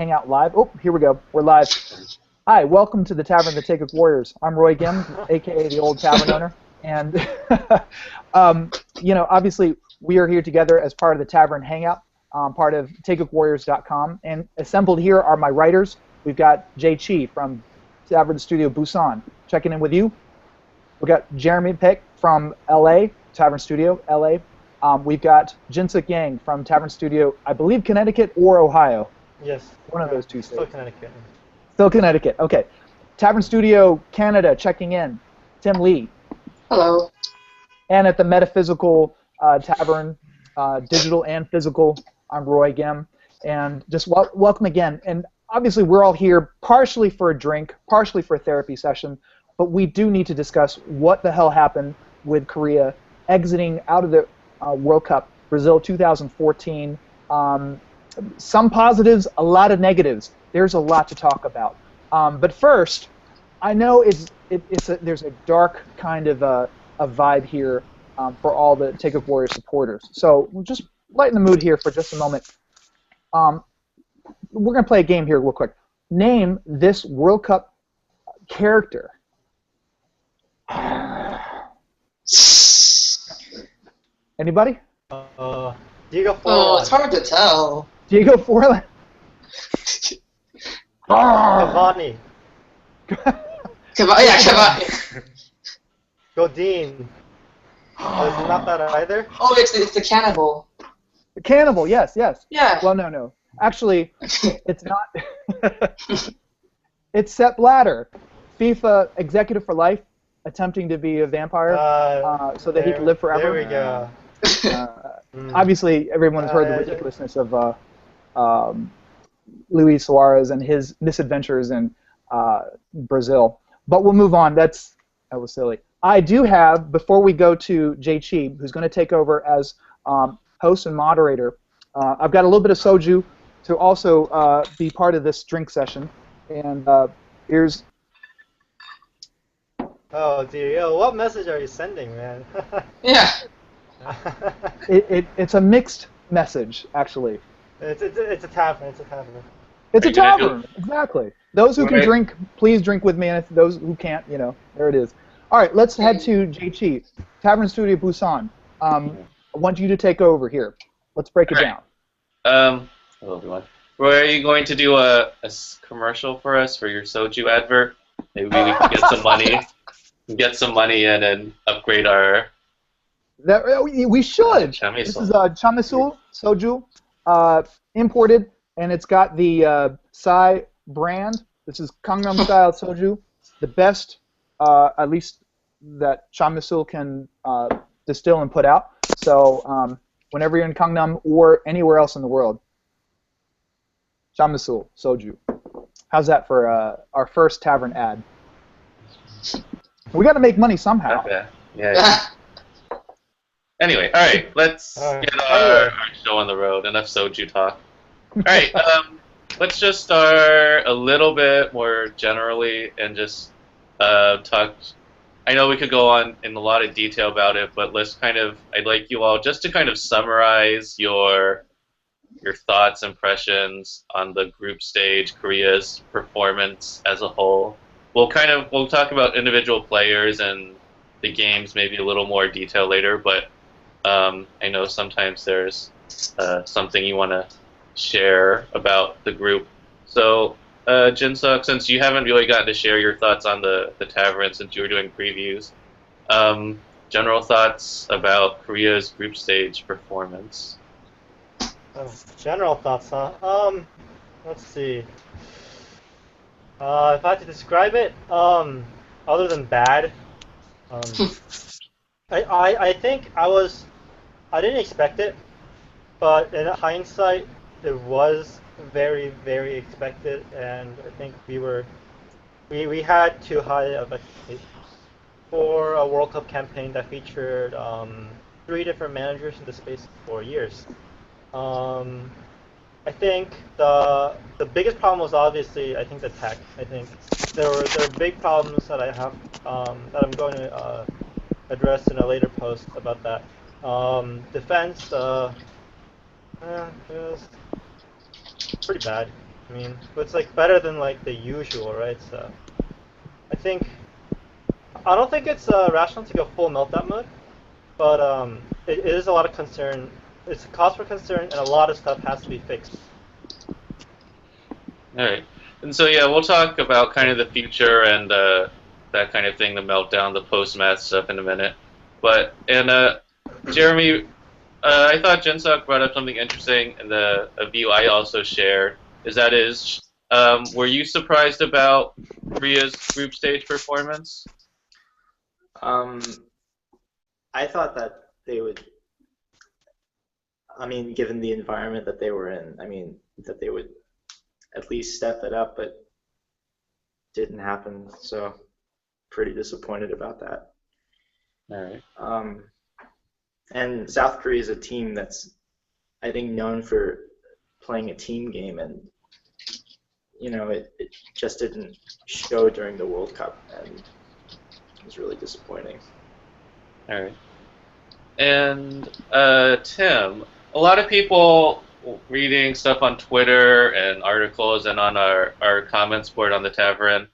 Hangout live. Oh, here we go. We're live. Hi, welcome to the Tavern of the Takeoff Warriors. I'm Roy Gim, a.k.a. the old tavern owner. And, obviously, we are here together as part of the Tavern Hangout, part of takeoffwarriors.com. And assembled here are my writers. We've got Jay Chi from Tavern Studio Busan checking in with you. We've got Jeremy Peck from LA, Tavern Studio, LA. We've got Jinsuk Yang from Tavern Studio, I believe Connecticut or Ohio. Yes. One of those two states. Still Connecticut. Still Connecticut, okay. Tavern Studio Canada checking in, Tim Lee. Hello. And at the Metaphysical Tavern, digital and physical, I'm Roy Gim. And just welcome again. And obviously we're all here partially for a drink, partially for a therapy session, but we do need to discuss what the hell happened with Korea exiting out of the World Cup, Brazil 2014. Some positives, a lot of negatives. There's a lot to talk about. But first, I know there's a dark kind of a vibe here for all the Takeoff Warrior supporters. So we'll just lighten the mood here for just a moment. We're going to play a game here real quick. Name this World Cup character. Anybody? Diego Forlan. Oh, it's hard to tell. Diego Forlan? Cavani. Cavani. Godin. Oh, is it not that either? Oh, it's the cannibal. The cannibal, yes. Yeah. Well, no. Actually, it's not. It's Sepp Blatter, FIFA executive for life, attempting to be a vampire so that he can live forever. There we go. Obviously, everyone's heard the ridiculousness of Luis Suarez and his misadventures in Brazil. But we'll move on. That was silly. I do have, before we go to Jay Chi, who's going to take over as host and moderator, I've got a little bit of soju to also be part of this drink session. And here's... Oh, dear. Yo, what message are you sending, man? Yeah. It's a mixed message, actually. It's a tavern. It's a tavern. It's a tavern, exactly. Those who can drink, please drink with me, and those who can't, there it is. All right, let's head to Jay Chi, Tavern Studio Busan. I want you to take over here. Let's break it down. Hello, everyone. Roy, are you going to do a commercial for us for your soju advert? Maybe we can get some money. Get some money in and upgrade our... we should. This is Chamisul soju, imported, and it's got the Sai brand. This is Gangnam style soju, the best, at least that Chamisul can distill and put out. So whenever you're in Gangnam or anywhere else in the world, Chamisul soju. How's that for our first tavern ad? We got to make money somehow. Okay. Yeah. Anyway, all right, let's get our show on the road. Enough soju talk. All right, let's just start a little bit more generally and just talk. I know we could go on in a lot of detail about it, but I'd like you all just to kind of summarize your thoughts, impressions on the group stage, Korea's performance as a whole. We'll talk about individual players and the games maybe a little more detail later, but I know sometimes there's something you want to share about the group. So, Jinsuk, since you haven't really gotten to share your thoughts on the tavern since you were doing previews, general thoughts about Korea's group stage performance. General thoughts, huh? Let's see. If I had to describe it, other than bad, I think I didn't expect it, but in hindsight, it was very, very expected, and I think we had too high of expectations for a World Cup campaign that featured 3 different managers in the space of 4 years. I think the biggest problem was obviously the tech. I think there were big problems that I have that I'm going to address in a later post about that. Defense, it was pretty bad. I mean, it's like better than like the usual, right? So I think I don't think it's rational to go full meltdown mode, but it is a lot of concern. It's a cause for concern, and a lot of stuff has to be fixed. All right. And so, yeah, we'll talk about kind of the future and that kind of thing, the meltdown, the post-math stuff in a minute. But, and Jeremy, I thought Jinsuk brought up something interesting in a view I also shared, were you surprised about Korea's group stage performance? Um, I thought that they would. I mean, given the environment that they were in, I mean that they would at least step it up, but didn't happen. So, pretty disappointed about that. All right. And South Korea is a team that's, I think, known for playing a team game, and it just didn't show during the World Cup, and it was really disappointing. All right. And Tim, a lot of people reading stuff on Twitter and articles and on our comments board on the Tavern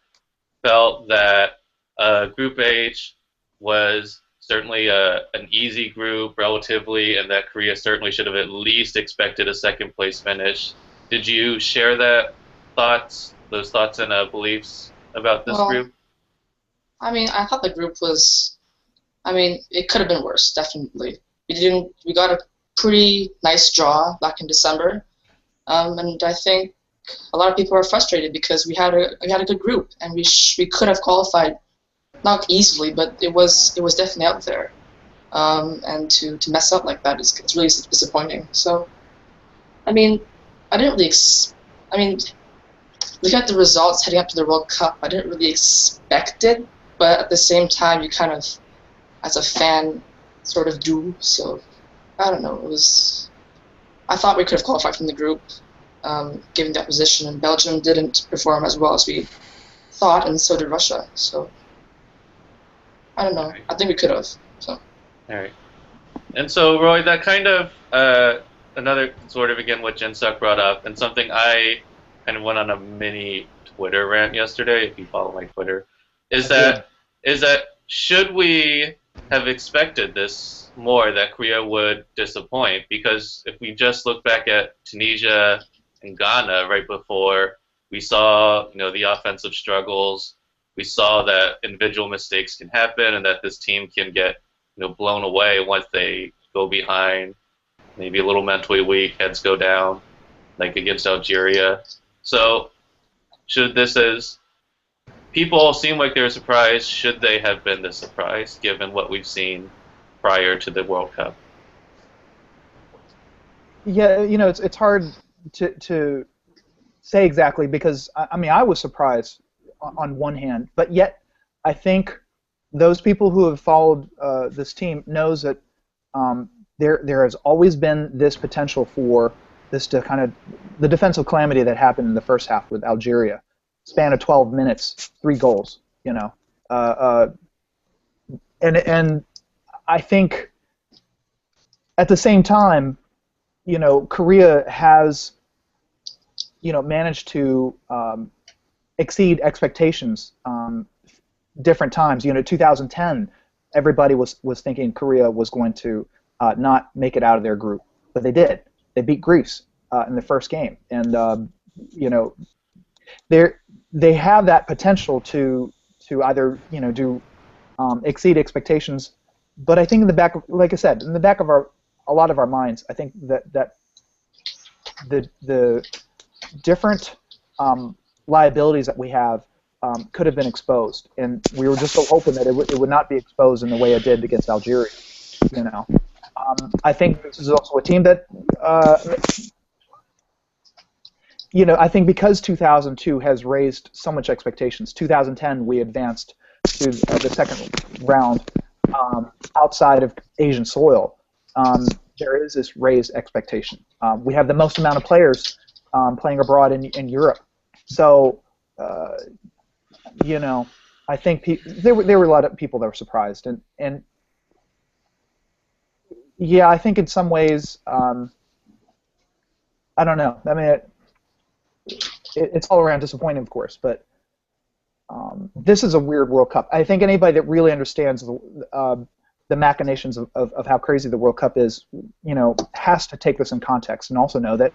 felt that Group H was certainly an easy group relatively, and that Korea certainly should have at least expected a second place finish. Did you share those thoughts and beliefs about this group? I mean, I thought the group was. I mean, it could have been worse, definitely. We got a pretty nice draw back in December, and I think a lot of people are frustrated because we had a good group, and we could have qualified, not easily, but it was definitely out there, and to mess up like that it's really disappointing. So, I mean, I didn't really. I mean, looking at the results heading up to the World Cup, I didn't really expect it, but at the same time, you kind of, as a fan, sort of do. So, I don't know. I thought we could have qualified from the group, given that position, and Belgium didn't perform as well as we thought, and so did Russia. So, I don't know. I think we could have. So. All right. And so, Roy, that kind of another sort of again what Jinsuk brought up, and something I kind of went on a mini Twitter rant yesterday. If you follow my Twitter, is that should we have expected this more, that Korea would disappoint? Because if we just look back at Tunisia and Ghana right before, we saw the offensive struggles. We saw that individual mistakes can happen, and that this team can get blown away once they go behind, maybe a little mentally weak, heads go down, like against Algeria. So, people seem like they were surprised. Should they have been this surprised, given what we've seen prior to the World Cup? Yeah, it's hard to say exactly, because I mean I was surprised on one hand, but yet I think those people who have followed this team knows that there has always been this potential for this to kind of the defensive calamity that happened in the first half with Algeria, span of 12 minutes, 3 goals, and I think at the same time, Korea has managed to exceed expectations different times. 2010, everybody was thinking Korea was going to not make it out of their group, but they did. They beat Greece in the first game, and they have that potential to either do exceed expectations. But I think in the back of, like I said, in the back of a lot of our minds, I think that the different liabilities that we have could have been exposed, and we were just so hoping that it would not be exposed in the way it did against Algeria. I think this is also a team that, I think because 2002 has raised so much expectations. 2010 we advanced to the second round outside of Asian soil. There is this raised expectation. We have the most amount of players playing abroad in Europe. So, I think there were a lot of people that were surprised, and yeah, I think in some ways, I don't know. I mean, it's all around disappointing, of course, but this is a weird World Cup. I think anybody that really understands the machinations of how crazy the World Cup is, has to take this in context and also know that,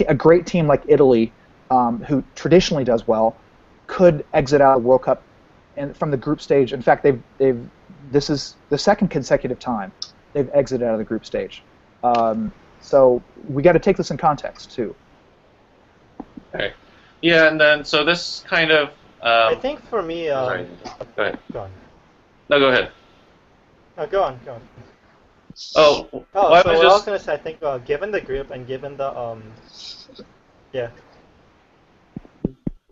a great team like Italy, who traditionally does well, could exit out of the World Cup and from the group stage. In fact, this is the second consecutive time they've exited out of the group stage. So we got to take this in context too. Okay. Yeah, and then so this kind of. I think for me. Sorry. Go ahead. Go on. No, go ahead. No, go on. Go on. Oh. Oh, well, so I was what just. I was gonna say, I think given the group and given the yeah.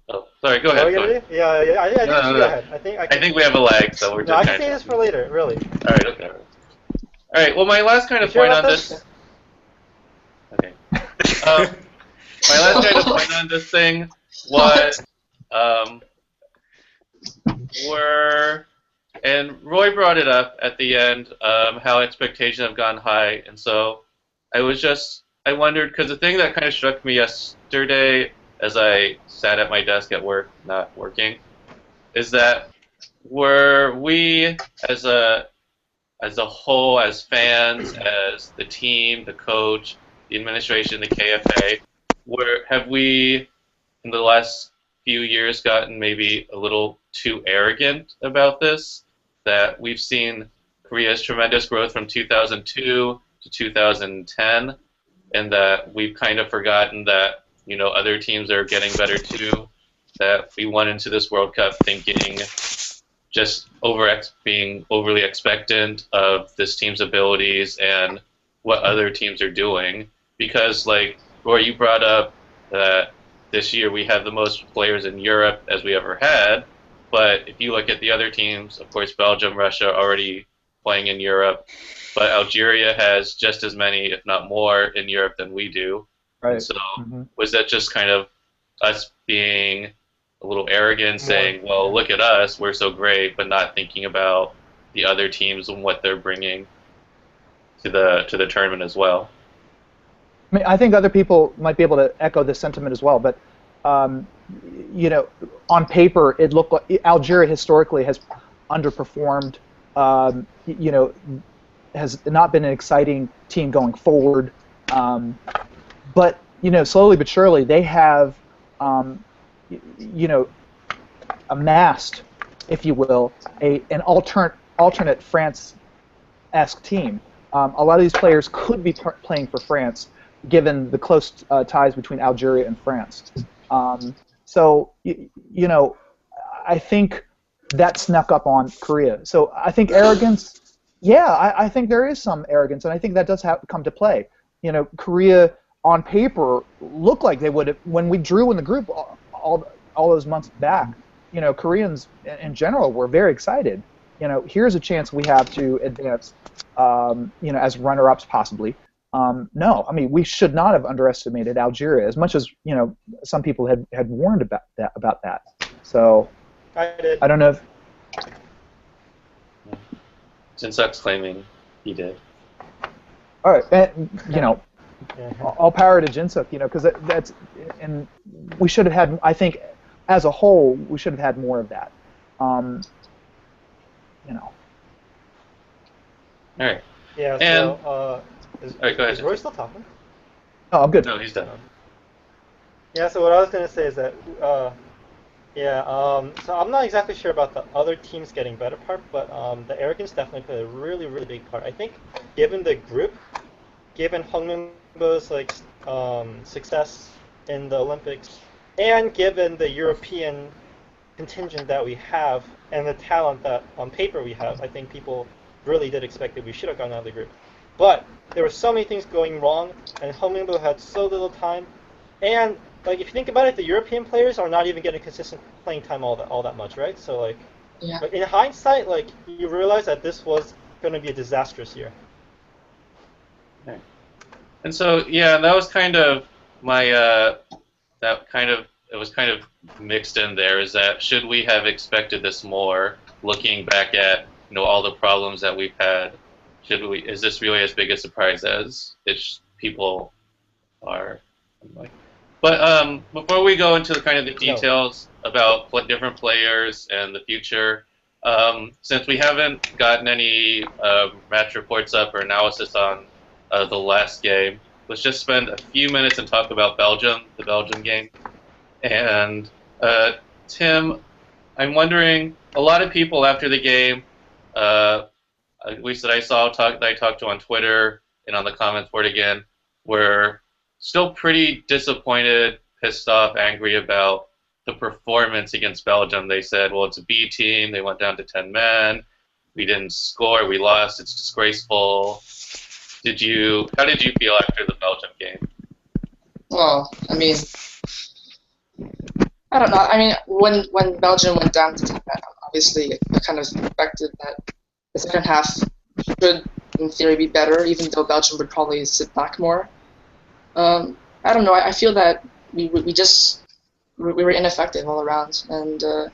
Oh, sorry. Go ahead. What are we gonna do? Yeah, yeah. I think No, you should no, go no. ahead. I think we have a lag, so we're just. No, I kind can say of this for later. Really. All right. Okay. All right. Well, my last kind of You sure point on about this. Okay. My last kind of point on this thing was and Roy brought it up at the end, how expectations have gone high, and so I wondered, because the thing that kind of struck me yesterday as I sat at my desk at work, not working, is that were we as a whole, as fans, as the team, the coach, the administration, the KFA, have we in the last few years gotten maybe a little too arrogant about this? That we've seen Korea's tremendous growth from 2002 to 2010, and that we've kind of forgotten that other teams are getting better too. That we went into this World Cup thinking just being overly expectant of this team's abilities and what other teams are doing. Because, like, Roy, you brought up that this year we have the most players in Europe as we ever had, but if you look at the other teams, of course, Belgium, Russia already playing in Europe, but Algeria has just as many, if not more, in Europe than we do. Right. And so was that just kind of us being a little arrogant, saying, well, look at us, we're so great, but not thinking about the other teams and what they're bringing to the tournament as well? I mean, I think other people might be able to echo this sentiment as well, but on paper, it looked like Algeria historically has underperformed. Has not been an exciting team going forward, but slowly but surely they have amassed, if you will, an alternate France-esque team. A lot of these players could be playing for France, given the close ties between Algeria and France. So I think that snuck up on Korea. So I think arrogance. Yeah, I think there is some arrogance, and I think that does come to play. Korea on paper looked like they would have, when we drew in the group all those months back. Koreans in general were very excited. Here's a chance we have to advance, as runner-ups possibly. No, I mean, we should not have underestimated Algeria as much as some people had warned about that. So I don't know if Jinseok's claiming he did. all right, and, all power to Jinseok, because that's, and we should have had. I think, as a whole, we should have had more of that. All right. Yeah. And, So all right, go ahead. is Roy still talking? Oh, I'm good. No, he's done. Yeah. So what I was gonna say is that so I'm not exactly sure about the other teams getting better part, but the arrogance definitely played a really, really big part. I think, given the group, given Hong Min-bo's success in the Olympics, and given the European contingent that we have and the talent that on paper we have, I think people really did expect that we should have gone out of the group. But there were so many things going wrong, and Hong Min-bo had so little time, and if you think about it, the European players are not even getting consistent playing time all that much, right? So Yeah. in hindsight, you realize that this was going to be a disastrous year. Okay. And so that was kind of my it was kind of mixed in there. Is that, should we have expected this more? Looking back at all the problems that we've had, is this really as big a surprise as people are? But before we go into kind of the details about different players and the future, since we haven't gotten any match reports up or analysis on the last game, let's just spend a few minutes and talk about Belgium, the Belgium game. And Tim, I'm wondering, a lot of people after the game, at least that I that I talked to on Twitter and on the comments board again, were still pretty disappointed, pissed off, angry about the performance against Belgium. They said, well, it's a B team. They went down to 10 men. We didn't score. We lost. It's disgraceful. How did you feel after the Belgium game? Well, I mean, I don't know. I mean, when Belgium went down to 10 men, obviously I kind of expected that the second half should, in theory, be better, even though Belgium would probably sit back more. I don't know. I feel that we were ineffective all around, and I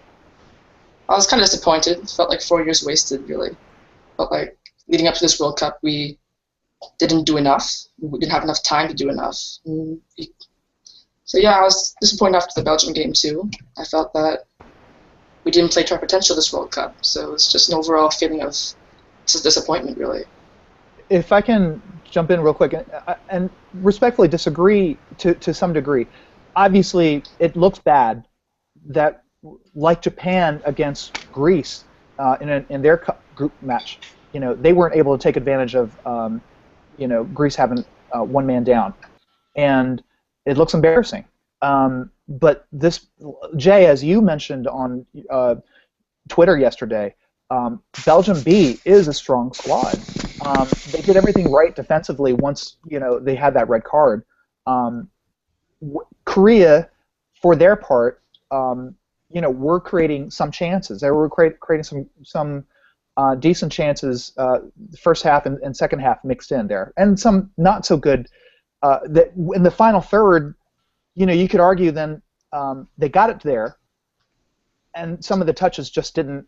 was kind of disappointed. Felt like 4 years wasted, really. Felt like leading up to this World Cup, we didn't do enough. We didn't have enough time to do enough. So yeah, I was disappointed after the Belgium game too. I felt that we didn't play to our potential this World Cup. So it's just an overall feeling of disappointment, really. If I can jump in real quick and respectfully disagree to some degree. Obviously, it looks bad that, like Japan against Greece in their group match, they weren't able to take advantage of Greece having one man down, and it looks embarrassing. But this, Jay, as you mentioned on Twitter yesterday, Belgium B is a strong squad. They did everything right defensively once they had that red card. Korea, for their part, were creating some chances. They were creating some decent chances, first half and second half mixed in there, and some not so good. That in the final third, you could argue then they got it there, and some of the touches just didn't.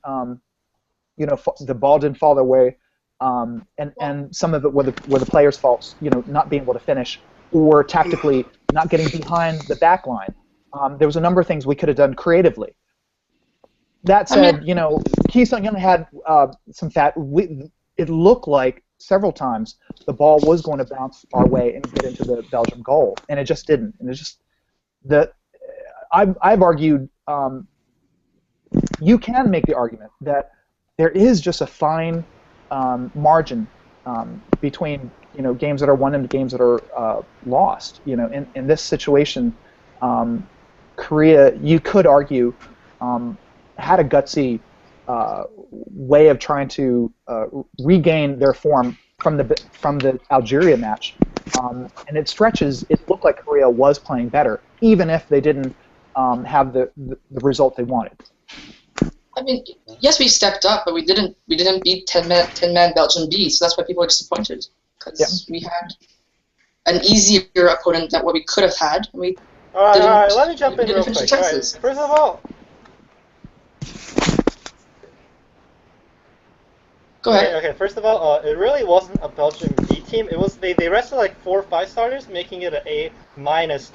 The ball didn't fall their way, and some of it were the players' faults. Not being able to finish, or tactically not getting behind the back line. There was a number of things we could have done creatively. That said, Ki Sung-yeon had some fat. It looked like several times the ball was going to bounce our way and get into the Belgium goal, and it just didn't. And it's just I've argued you can make the argument that there is just a fine margin between games that are won and games that are lost. In this situation, Korea, you could argue, had a gutsy way of trying to regain their form from the Algeria match, and it stretches. It looked like Korea was playing better, even if they didn't have the result they wanted. I mean, yes, we stepped up, but we didn't beat 10-man Belgium B, so that's why people are disappointed, because we had an easier opponent than what we could have had. We all right, let me jump in real quick. All right, first of all, go ahead. Okay, first of all, it really wasn't a Belgium B team. It was they rested like 4 or 5 starters, making it an A-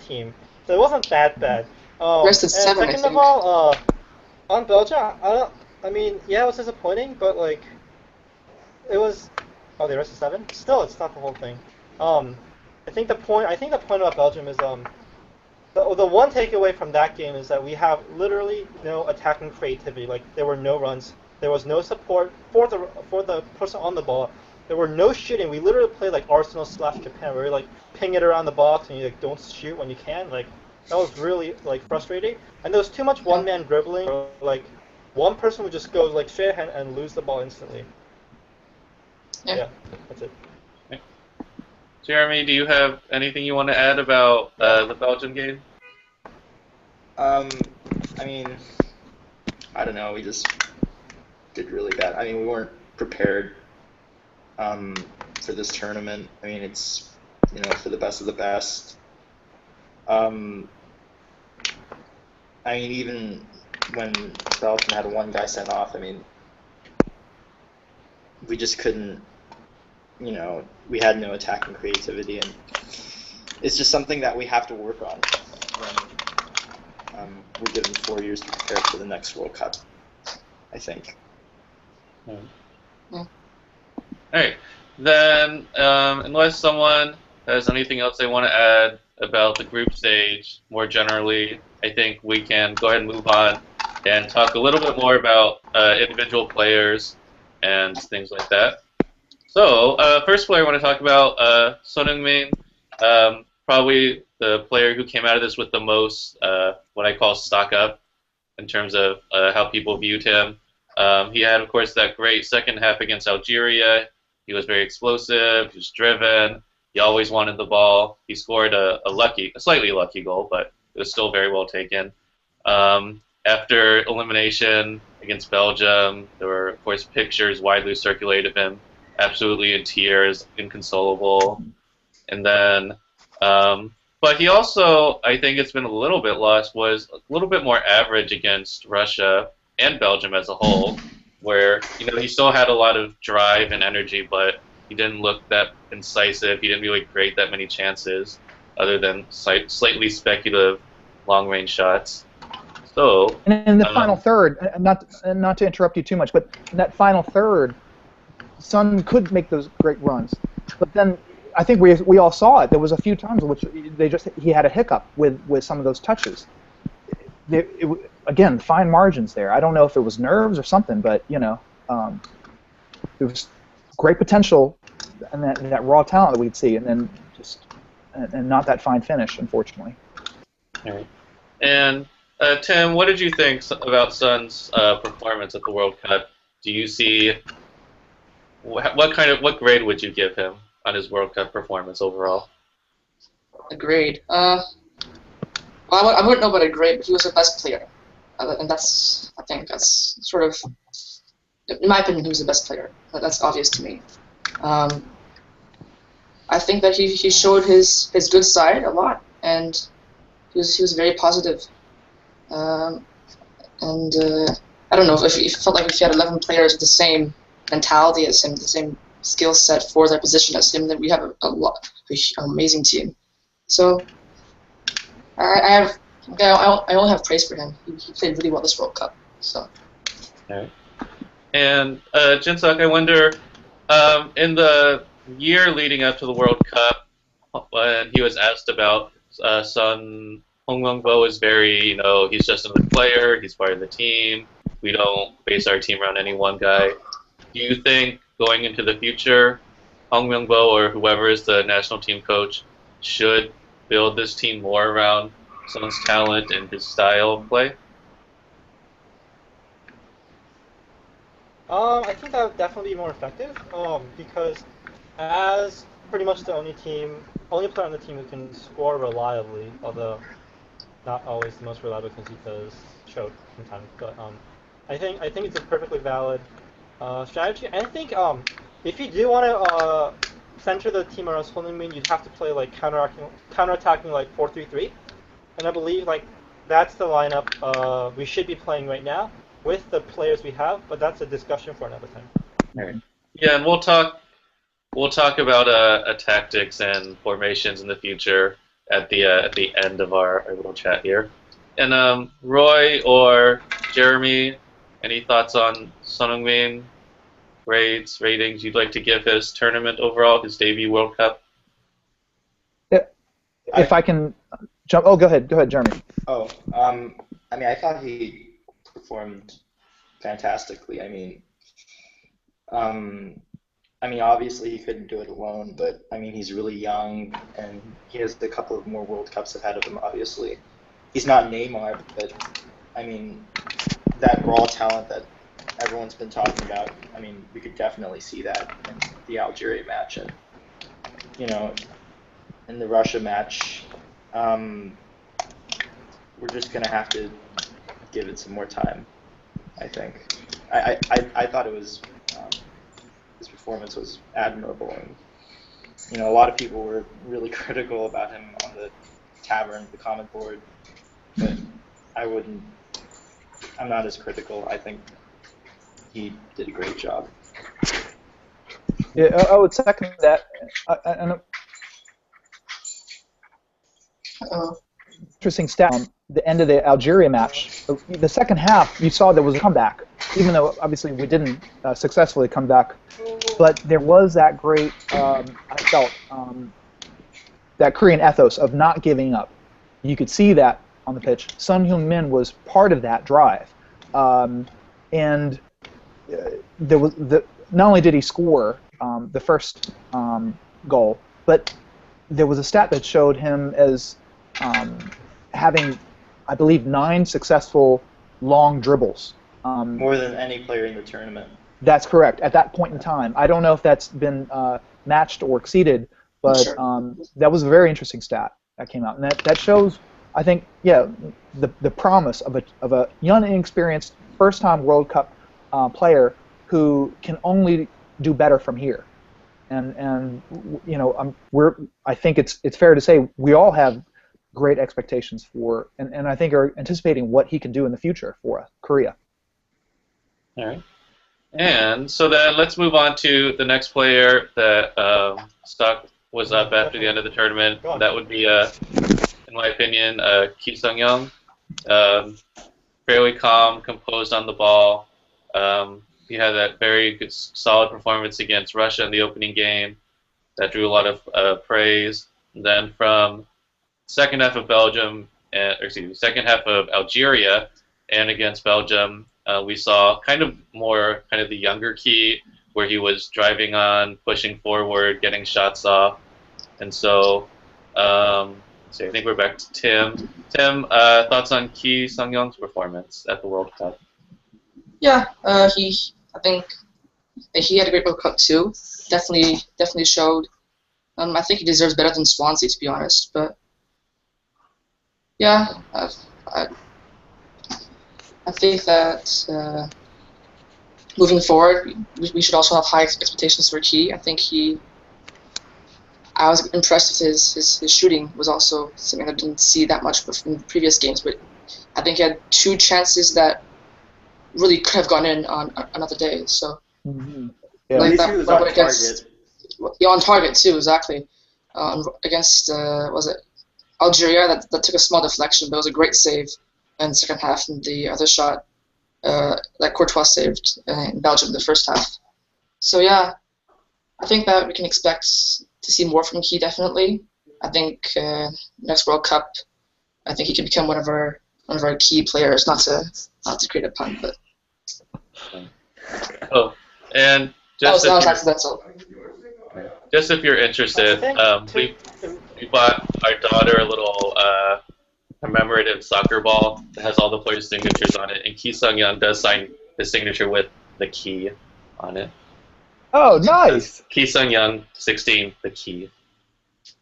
team. So it wasn't that bad. Rested 7, second of all, on Belgium, I mean, yeah, it was disappointing, but like, it was. Oh, they rested 7. Still, it's not the whole thing. I think the point about Belgium is the one takeaway from that game is that we have literally no attacking creativity. Like, there were no runs, there was no support for the person on the ball. There were no shooting. We literally played like Arsenal / Japan, where you like ping it around the box and you like don't shoot when you can. Like, that was really like frustrating. And there was too much one-man dribbling. Or, like, one person would just go like straight ahead and lose the ball instantly. Yeah, that's it. Okay. Jeremy, do you have anything you want to add about the Belgium game? I mean, I don't know. We just did really bad. I mean, we weren't prepared for this tournament. I mean, it's for the best of the best. I mean, even when Belgium had one guy sent off, I mean, we just couldn't, we had no attacking creativity, and it's just something that we have to work on. we're given 4 years to prepare for the next World Cup, I think. All right. Then, unless someone has anything else they want to add about the group stage more generally, I think we can go ahead and move on and talk a little bit more about individual players and things like that. So, first player I want to talk about, Son Heung-min, probably the player who came out of this with the most, what I call stock up, in terms of how people viewed him. He had, of course, that great second half against Algeria. He was very explosive. He was driven. He always wanted the ball. He scored a slightly lucky goal, but it was still very well taken. After elimination against Belgium, there were, of course, pictures widely circulated of him, absolutely in tears, inconsolable. And then, but he also, I think it's been a little bit lost, was a little bit more average against Russia and Belgium as a whole, where, he still had a lot of drive and energy, but he didn't look that incisive. He didn't really create that many chances other than slightly speculative long-range shots. So, and in the final third, not to interrupt you too much, but in that final third, Son could make those great runs, but then I think we all saw it. There was a few times in which he had a hiccup with some of those touches. Again, fine margins there. I don't know if it was nerves or something, but there was great potential and that raw talent that we'd see, and then and not that fine finish, unfortunately. All right. And Tim, what did you think about Son's performance at the World Cup? Do you see what grade would you give him on his World Cup performance overall? A grade. I wouldn't know about a grade, but he was the best player, and I think that's sort of, in my opinion, he was the best player. That's obvious to me. I think that he showed his good side a lot, and he was very positive. I don't know if it felt like if he had 11 players with the same mentality as him, the same skill set for that position as him, then we have an amazing team. So I only have praise for him. He played really well this World Cup. So. All right. And Jinsuk, I wonder, in the year leading up to the World Cup, when he was asked about Son Heung-min is very, he's just another player. He's part of the team. We don't base our team around any one guy. Do you think going into the future, Heung-min or whoever is the national team coach should build this team more around Son's talent and his style of play? I think that would definitely be more effective. Because as pretty much the only player on the team who can score reliably, although not always the most reliable because he does choke sometimes. But I think it's a perfectly valid strategy. And I think if you do want to center the team around Son Heung-min, you'd have to play like counterattacking like 4-3-3, and I believe like that's the lineup we should be playing right now with the players we have. But that's a discussion for another time. Right. Yeah, and we'll talk about tactics and formations in the future at the end of our little chat here. And Roy or Jeremy, any thoughts on Son Heung-min? Grades, ratings you'd like to give his tournament overall, his debut World Cup? If I can jump. Oh, go ahead, Jeremy. Oh, I thought he performed fantastically. Obviously he couldn't do it alone, but he's really young and he has a couple of more World Cups ahead of him. Obviously, he's not Neymar, but that raw talent that everyone's been talking about, we could definitely see that in the Algeria match, and in the Russia match, we're just gonna have to give it some more time. I think. I thought it was his performance was admirable, and a lot of people were really critical about him on the comment board, but I'm not as critical. I think he did a great job. Yeah, I would second that. Interesting stat. the end of the Algeria match, the second half, you saw there was a comeback, even though obviously we didn't successfully come back. But there was that great, I felt, that Korean ethos of not giving up. You could see that on the pitch. Son Heung-min was part of that drive. And there was not only did he score the first goal, but there was a stat that showed him as having, I believe, 9 successful long dribbles. More than any player in the tournament. That's correct. At that point in time, I don't know if that's been matched or exceeded, but that was a very interesting stat that came out, and that shows, I think, the promise of a young, inexperienced, first-time World Cup player who can only do better from here. And you know, I think it's fair to say we all have great expectations for, and I think are anticipating what he can do in the future for Korea. All right. And so then let's move on to the next player that stock was up after the end of the tournament. That would be, in my opinion, Ki Sung-young. Fairly calm, composed on the ball. He had that very good, solid performance against Russia in the opening game that drew a lot of praise. And then from second half of second half of Algeria and against Belgium, we saw kind of the younger Ki, where he was driving on, pushing forward, getting shots off. And so, I think we're back to Tim. Tim, thoughts on Ki Sung-young's performance at the World Cup? Yeah, I think he had a great World Cup too. Definitely showed. I think he deserves better than Swansea, to be honest. But yeah, I think that moving forward, we should also have high expectations for Ki. I think I was impressed with his shooting. Was also something I didn't see that much in previous games. But I think he had 2 chances that really could have gone in on another day. So, At least he was on target. Yeah, on target too, exactly. Against was it Algeria? That took a small deflection, but it was a great save in the second half. And the other shot that Courtois saved in Belgium in the first half. So yeah, I think that we can expect to see more from Ki. Definitely, I think next World Cup, I think he can become one of our key players. Not to create a pun, but. Oh, and that was accidental. Just if you're interested, we bought our daughter a little commemorative soccer ball that has all the players' signatures on it, and Ki Sung-young does sign his signature with the Ki on it. Oh, nice! Ki Sung-young, 16, the Ki.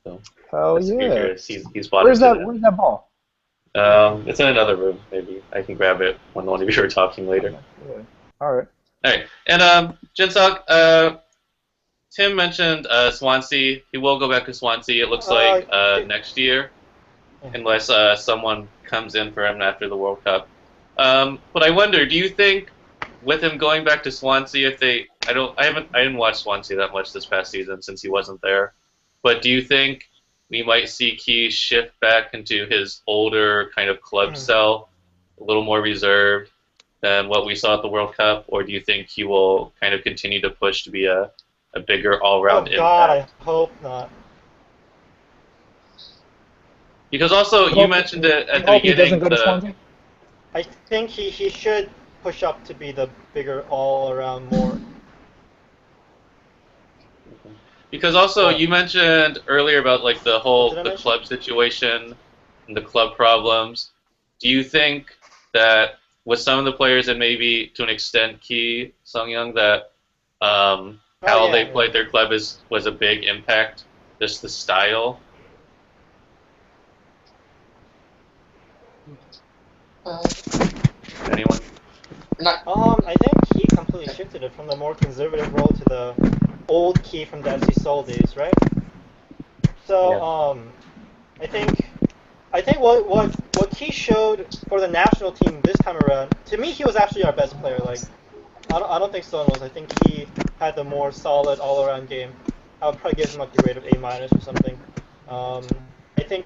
So, hell yeah! He's bought Where's it. Where's that ball? It's in another room. Maybe I can grab it when one of you are talking later. Yeah. All right. All right, and Jinsok, Tim mentioned Swansea. He will go back to Swansea. It looks like next year, unless someone comes in for him after the World Cup. But I wonder, do you think with him going back to Swansea, I didn't watch Swansea that much this past season since he wasn't there. But do you think we might see Ki shift back into his older kind of club self, a little more reserved than what we saw at the World Cup, or do you think he will kind of continue to push to be a bigger all-round impact? God, I hope not. Because also, you mentioned it at the beginning. He doesn't go to Swansea? I think he should push up to be the bigger all-around more. Because also, you mentioned earlier about like the club situation and the club problems. Do you think that with some of the players and maybe to an extent Ki Sung-young that how they played their club was a big impact, just the style? Anyone? I think Ki completely shifted it from the more conservative role to the old Ki from the FC Seoul days, right? So I think what Ki showed for the national team this time around, to me he was actually our best player. Like I don't think Son was. I think he had the more solid all-around game. I would probably give him like a grade of A- or something. I think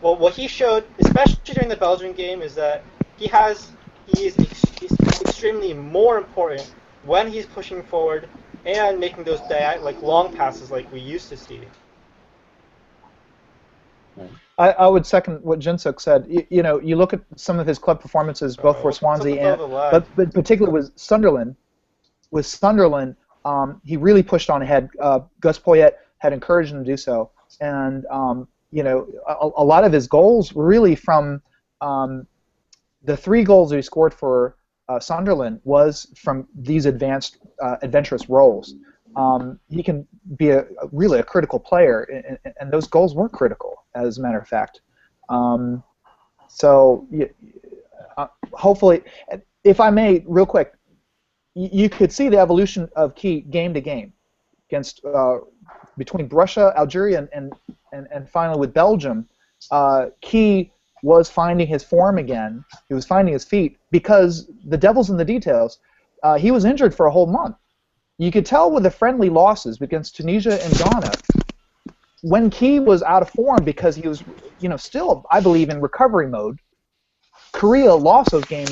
well, what he showed, especially during the Belgian game, is that he's extremely more important when he's pushing forward and making those like long passes like we used to see. I would second what Jinsuk said. You look at some of his club performances, both for Swansea but particularly with Sunderland. With Sunderland, he really pushed on ahead. Gus Poyet had encouraged him to do so, and a lot of his goals were really from the 3 goals that he scored for Sunderland was from these adventurous roles. He can be really a critical player, and those goals were critical, as a matter of fact. Hopefully, if I may, real quick, you could see the evolution of Key game to game against between Russia, Algeria, and finally with Belgium. Key was finding his form again. He was finding his feet because the devil's in the details. He was injured for a whole month. You could tell with the friendly losses against Tunisia and Ghana when Key was out of form because he was, still, I believe, in recovery mode. Korea lost those games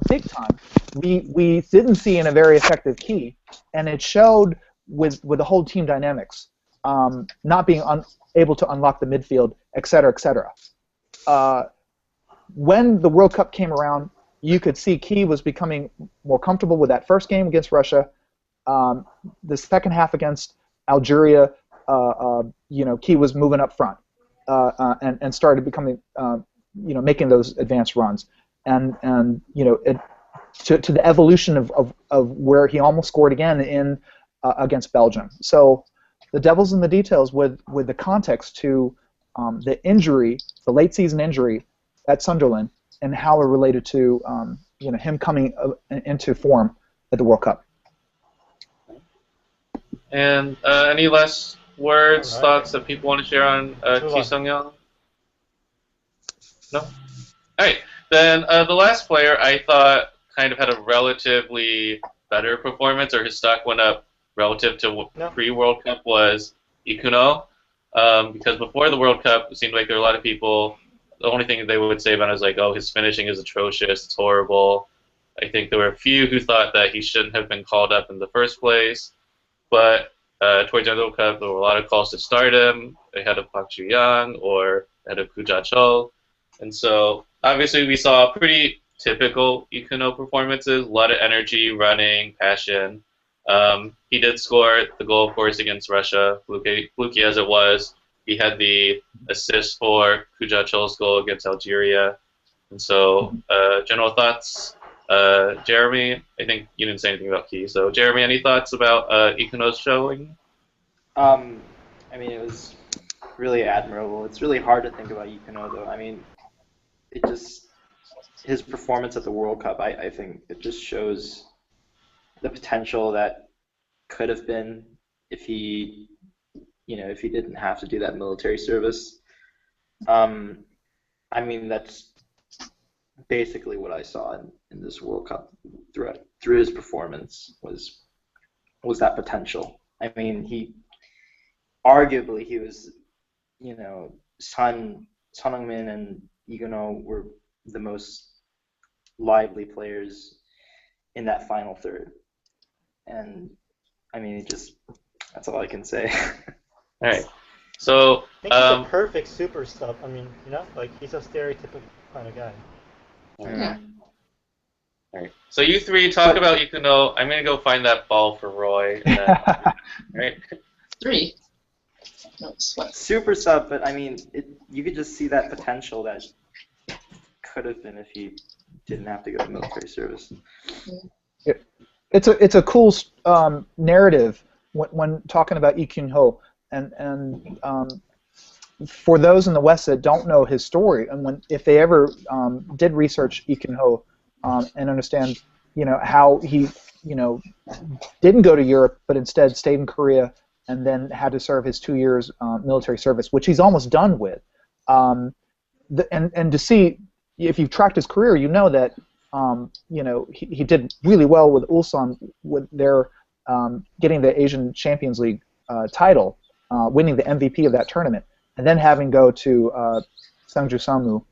big time. We didn't see in a very effective Key, and it showed with the whole team dynamics, not being able to unlock the midfield, et cetera, et cetera. When the World Cup came around, you could see Key was becoming more comfortable with that first game against Russia. The second half against Algeria, Key was moving up front and started becoming, making those advanced runs, and to the evolution of where he almost scored again in against Belgium. So the devil's in the details with the context to the injury, the late season injury at Sunderland, and how it related to him coming into form at the World Cup. And any last words, thoughts that people want to share on Ki Sung-young? No? All right. Then the last player I thought kind of had a relatively better performance, or his stock went up relative to pre-World Cup, was Ikuno. Because before the World Cup, it seemed like there were a lot of people, the only thing they would say about it was like, oh, his finishing is atrocious, it's horrible. I think there were a few who thought that he shouldn't have been called up in the first place. But towards the end of the World Cup, there were a lot of calls to start him, ahead of Park Ju-young or ahead of Koo Ja-chol. And so, obviously, we saw pretty typical Ikuno performances, a lot of energy, running, passion. He did score the goal, of course, against Russia, fluky as it was. He had the assist for Koo Ja-chol's goal against Algeria. And so, general thoughts? Jeremy, I think you didn't say anything about Key. So, Jeremy, any thoughts about Ikuno's showing? It was really admirable. It's really hard to think about Ikuno, though. His performance at the World Cup, I think it just shows the potential that could have been if he didn't have to do that military service. That's basically what I saw in this World Cup through his performance was that potential. He was, Son Heung-min and Ikuno were the most lively players in that final third, and that's all I can say. All right. So I think he's a perfect super sub. He's a stereotypical kind of guy. Yeah. All right. So you three talk about Ikuno. I'm gonna go find that ball for Roy. And then, all right. 3. No, it's what? Super sub, but you could just see that potential that could have been if he didn't have to go to military service. It's a cool narrative when talking about Lee Kyun-ho, and for those in the West that don't know his story, and if they ever did research Lee Kyun-ho and understand, how he, didn't go to Europe but instead stayed in Korea and then had to serve his 2 years military service, which he's almost done with, and to see, if you've tracked his career, you know that he did really well with Ulsan with their getting the Asian Champions League title, winning the MVP of that tournament, and then having go to Sungju Samu,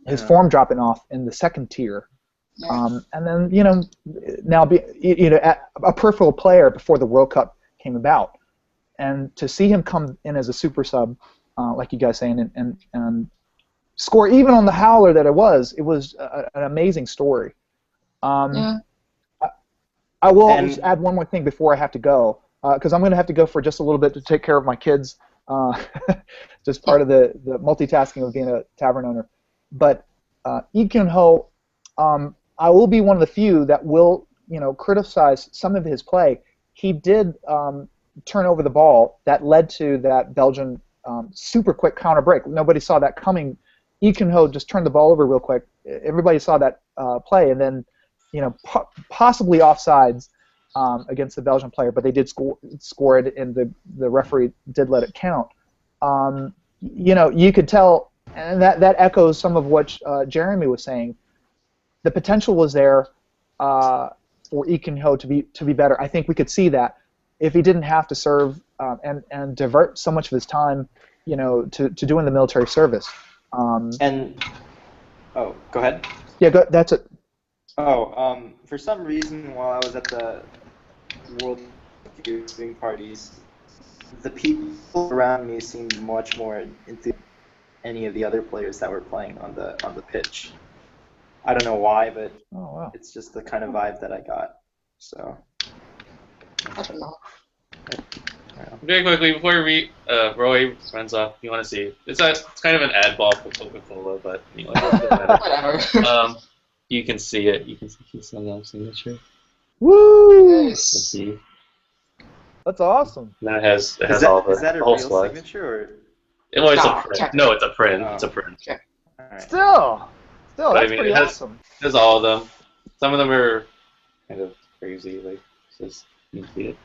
his Yeah. form dropping off in the second tier. Yeah. And then, now a peripheral player before the World Cup came about. And to see him come in as a super sub, like you guys saying, and score even on the howler that it was an amazing story. Yeah. I will And- just add one more thing before I have to go, because I'm going to have to go for just a little bit to take care of my kids, just part of the multitasking of being a tavern owner. But Lee Kyun-ho, I will be one of the few that will, criticize some of his play. He did turn over the ball that led to that Belgian super quick counter break. Nobody saw that coming. Lee Kyun-ho just turned the ball over real quick. Everybody saw that play, and then, possibly offsides against the Belgian player, but they did score it, and the referee did let it count. You could tell, and that echoes some of what Jeremy was saying. The potential was there for Lee Kyun-ho to be better. I think we could see that if he didn't have to serve and divert so much of his time, to doing the military service. And go ahead. Yeah, that's it. For some reason, while I was at the World viewing parties, the people around me seemed much more into any of the other players that were playing on the pitch. I don't know why, but Oh, wow. it's just the kind of vibe that I got. So. I don't know. Very quickly before Roy runs off, you want to see it's kind of an ad ball for Coca-Cola, but Whatever. you can see it. You can see his signature. Woo! You can Nice. see. That's awesome. And then it has Is all the that a the whole real squad. signature or? Well, it's No, a print. can't be. No, it's a print. Oh. It's a print. All right. Still, But that's I mean, pretty it has- awesome. There's all of them. Some of them are kind of crazy. Like, just you can see it.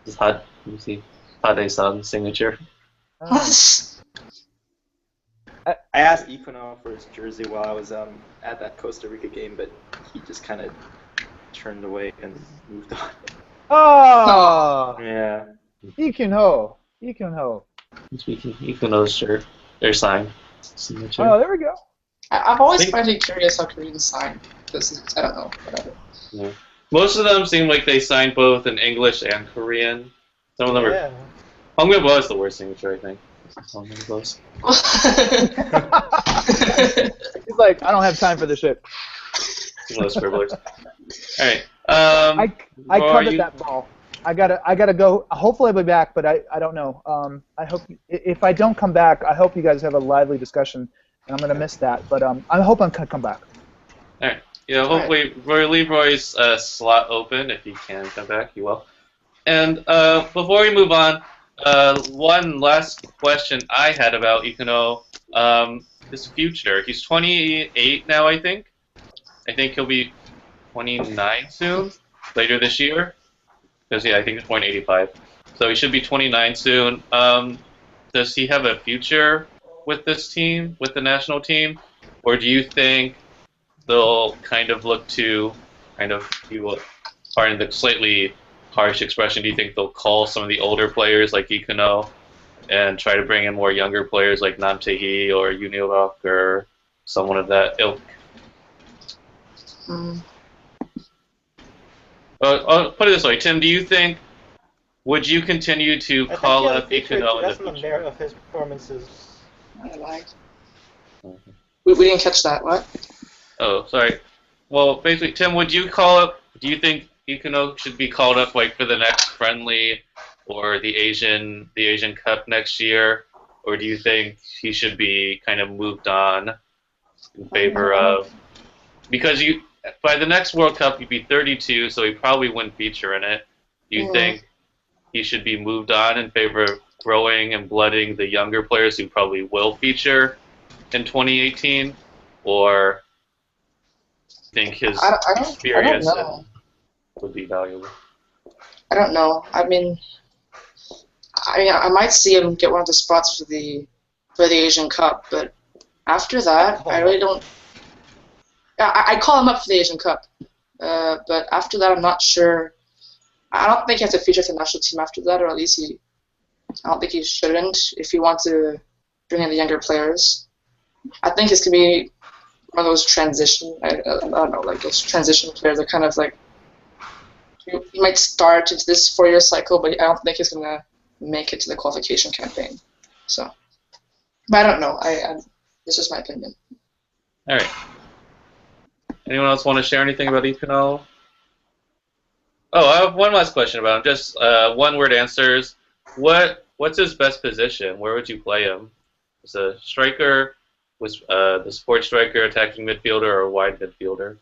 It's hot. You can see Hade-san's signature. I asked Ikuno for his jersey while I was at that Costa Rica game, but he just kind of turned away and moved on. Oh, Yeah. Lee Kyun-ho. Lee Kyun-ho. You can know shirt. Their sign. Signature. Oh, there we go. I've always Think- found it curious how Koreans sign. Because I don't know. Whatever. Yeah. Most of them seem like they signed both in English and Korean. Some of them are. Yeah. Hongmin is the worst signature, I think. Hongmin Bo's. He's like, I don't have time for this shit. One of those scribblers. All right. I Roy, covered that ball. I gotta go. Hopefully I'll be back, but I don't know. I hope if I don't come back, I hope you guys have a lively discussion, and I'm gonna miss that. But I hope I'm gonna come back. All right. Yeah. Hopefully, Roy, leave Roy's slot open. If he can come back, he will. And before we move on, one last question I had about Ikuno, his future. He's 28 now, I think. I think he'll be 29 soon, later this year. Because, I think he's born 85. So he should be 29 soon. Does he have a future with this team, with the national team? Or do you think they'll kind of look to, pardon the slightly harsh expression, do you think they'll call some of the older players like Ikuno and try to bring in more younger players like Nam Tae-hee or Unirock or someone of that ilk? I'll put it this way, Tim, do you think, would you continue to I call think up he has a future Ikuno in the that's on the future? merit of his performances. I lied. We didn't catch that. What? Oh, sorry. Well, basically, Tim, would you call up, do you think Ikuno should be called up like for the next friendly or the Asian Cup next year? Or do you think he should be kind of moved on in favor of, because by the next World Cup he'd be 32, so he probably wouldn't feature in it. Do you think he should be moved on in favor of growing and blooding the younger players who probably will feature in 2018? Or think his experience I don't know. would be valuable? I don't know. I mean, I might see him get one of the spots for the Asian Cup, but after that, I really don't. I call him up for the Asian Cup, but after that, I'm not sure. I don't think he has to feature for the national team after that, or at least I don't think he shouldn't if he wants to bring in the younger players. I think he's gonna be one of those transition. I don't know, like those transition players that kind of like he might start into this 4-year cycle, but I don't think he's gonna make it to the qualification campaign. So, but I don't know. This is my opinion. All right. Anyone else want to share anything about Ikuno? Oh, I have one last question about him. Just one-word answers. What's his best position? Where would you play him? As a striker, was the support striker, attacking midfielder, or wide midfielder?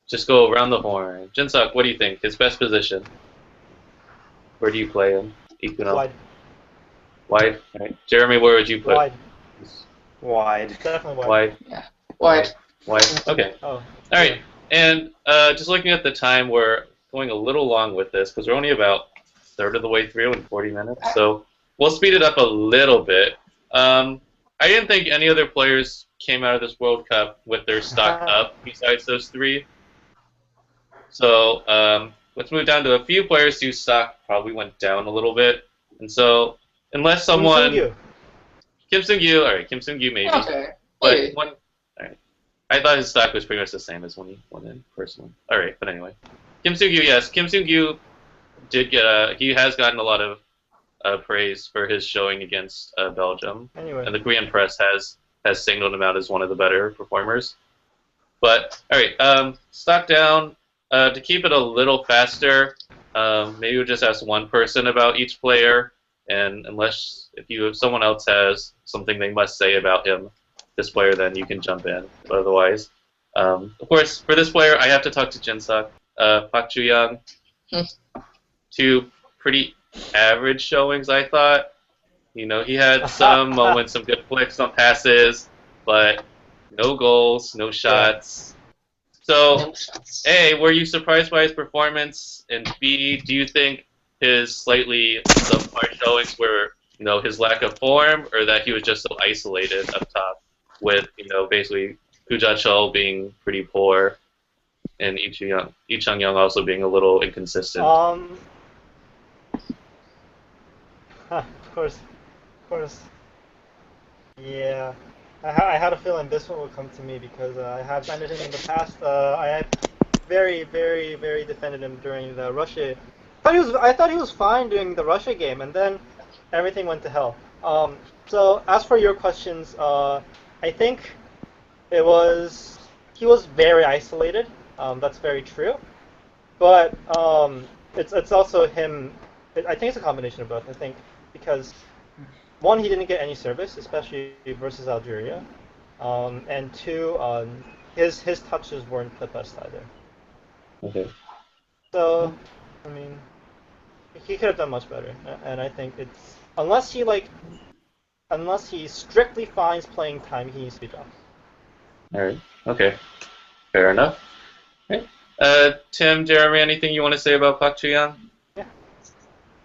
Just go around the horn. Jinsuk, what do you think? His best position? Where do you play him? Ikuno. Wide. Wide. All right. Jeremy, where would you put? Wide. Wide. Definitely wide. Wide. Yeah, wide. Wide. Okay. Oh. All right. And just looking at the time, we're going a little long with this because we're only about a third of the way through in 40 minutes. So we'll speed it up a little bit. I didn't think any other players came out of this World Cup with their stock up besides those three. So let's move down to a few players whose stock probably went down a little bit. And so unless someone... Kim Seung-gyu. All right, Kim Seung-gyu maybe. Okay. But Maybe. all right. I thought his stock was pretty much the same as when he went in, personally. All right, but anyway. Kim Seung-gyu, yes. Kim Seung-gyu did get he has gotten a lot of praise for his showing against Belgium. Anyway. And the Korean press has signaled him out as one of the better performers. But, all right, stock down. To keep it a little faster, maybe we'll just ask one person about each player. And unless if someone else has something they must say about him, this player, then you can jump in. But otherwise, of course, for this player, I have to talk to Jinsuk. Park Ju-young, two pretty average showings, I thought. You know, he had some moments, some good flicks, some passes, but no goals, no shots. So, A, were you surprised by his performance? And B, do you think his slightly subpar showings were, you know, his lack of form, or that he was just so isolated up top with, you know, basically Kuja Chul being pretty poor and Lee Chung-young also being a little inconsistent? Of course. Yeah. I had a feeling this one would come to me because I have defended him in the past. I had very, very, very defended him during the Russia. I thought he was fine during the Russia game, and then everything went to hell. So as for your questions, I think he was very isolated. That's very true. But it's also him. I think it's a combination of both. I think because one, he didn't get any service, especially versus Algeria, and two, his touches weren't the best either. Okay. So, I mean, he could have done much better, and I think it's unless he strictly finds playing time, he needs to be dropped. All right. Okay. Fair enough. Okay. Tim, Jeremy, anything you want to say about Park Ju-young? Yeah.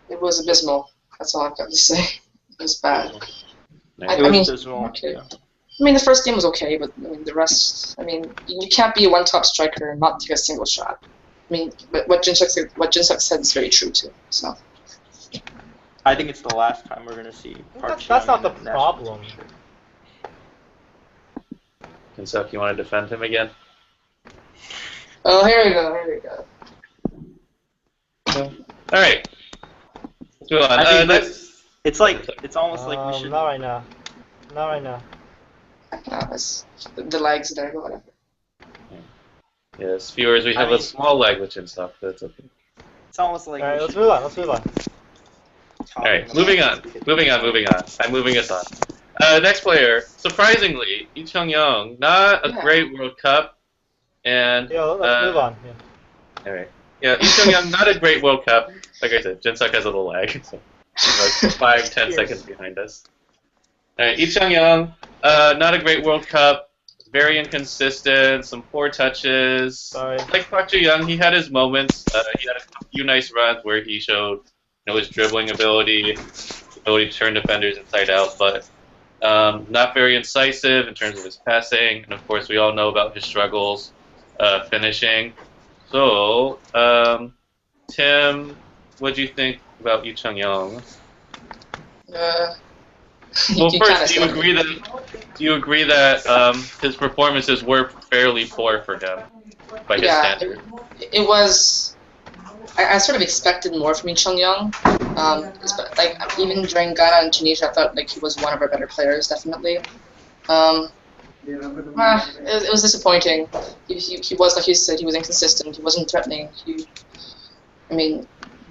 It was abysmal. That's all I've got to say. It was bad. Nice. I mean, abysmal. okay. Yeah. I mean, the first game was okay, but I mean, the rest. I mean, you can't be a one-top striker and not take a single shot. I mean, but what Jinsuk said is very true too. So. I think it's the last time we're going to see Park That's not the Ji-young in problem. national team. Jinsuk, you want to defend him again? Oh, here we go. No. All right. Let's move on. I think Next. it's almost like we should. Not right now. No, it's the legs there, but whatever. Yes, viewers, we have a small lag with Jinsuk, but that's okay. It's almost like. All right, we let's should move on. Let's move on. talk All right, about moving on. this. I'm moving us on. Next player, surprisingly, Lee Chung-young, not a great World Cup, and Let's move on. Yeah. all right, yeah, Lee Chung-young, not a great World Cup. Like I said, Jinsuk has a little lag, so 5-10 seconds behind us. All right, Lee Chung-young, not a great World Cup, very inconsistent, some poor touches. Sorry. Like Park Ju-young, he had his moments. He had a few nice runs where he showed, his dribbling ability to turn defenders inside out, but not very incisive in terms of his passing. And of course, we all know about his struggles finishing. So, Tim, what do you think about Lee Chung-young? Well, you first, kinda said it. do you agree that his performances were fairly poor for him by his Yeah, standard? it was. I sort of expected more from Lee Chung Young. Like even during Ghana and Tunisia, I thought like he was one of our better players, definitely. Um, it was disappointing. He was, like you said, he was inconsistent. He wasn't threatening. I mean,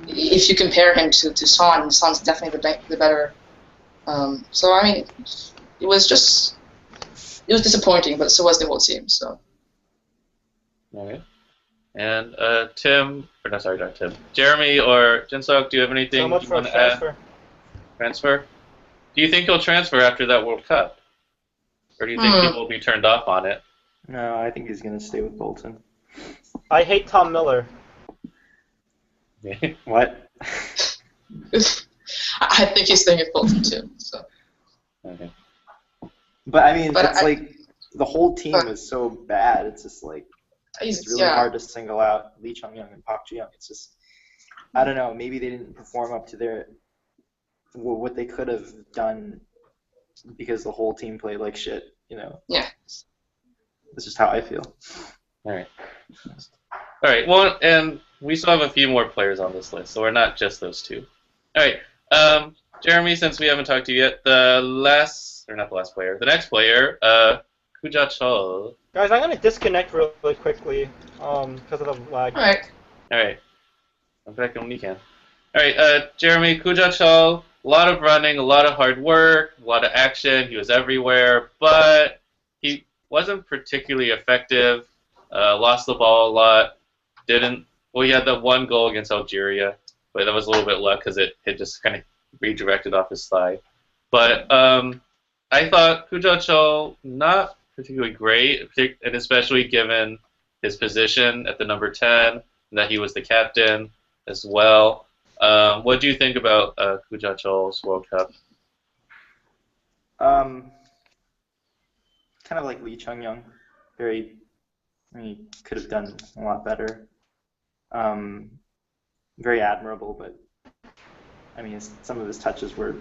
if you compare him to Son's definitely the better. So I mean, it was disappointing, but so was the whole team. So All right. And Tim, or no, sorry, not Tim. Jeremy or Jinsuk, do you have anything So much you for a want to add? transfer. Transfer? Do you think he'll transfer after that World Cup? Or do you think people will be turned off on it? No, I think he's gonna stay with Bolton. I hate Tom Miller. What? I think he's staying at Bolton too. So. Okay. But I mean, But it's like the whole team was so bad. It's just like it's really hard to single out Lee Chung Young and Park Ji Young. It's just I don't know. Maybe they didn't perform up to their what they could have done because the whole team played like shit. You know. Yeah. That's just how I feel. All right. All right. Well, and we still have a few more players on this list, so we're not just those two. All right. Jeremy, since we haven't talked to you yet, the next player, Kuja Chol. Guys, I'm gonna disconnect really quickly because of the lag. All right. All right. I'm back when you can. All right. Jeremy, Kuja Chol. A lot of running, a lot of hard work, a lot of action. He was everywhere, but he wasn't particularly effective. Lost the ball a lot. He had that one goal against Algeria, but that was a little bit luck because it just kind of redirected off his thigh. But I thought Kuja Chol not particularly great, and especially given his position at the number 10, and that he was the captain as well. What do you think about Kuja Chol's World Cup? Kind of like Lee Chung Young. He could have done a lot better. Very admirable, but I mean, some of his touches were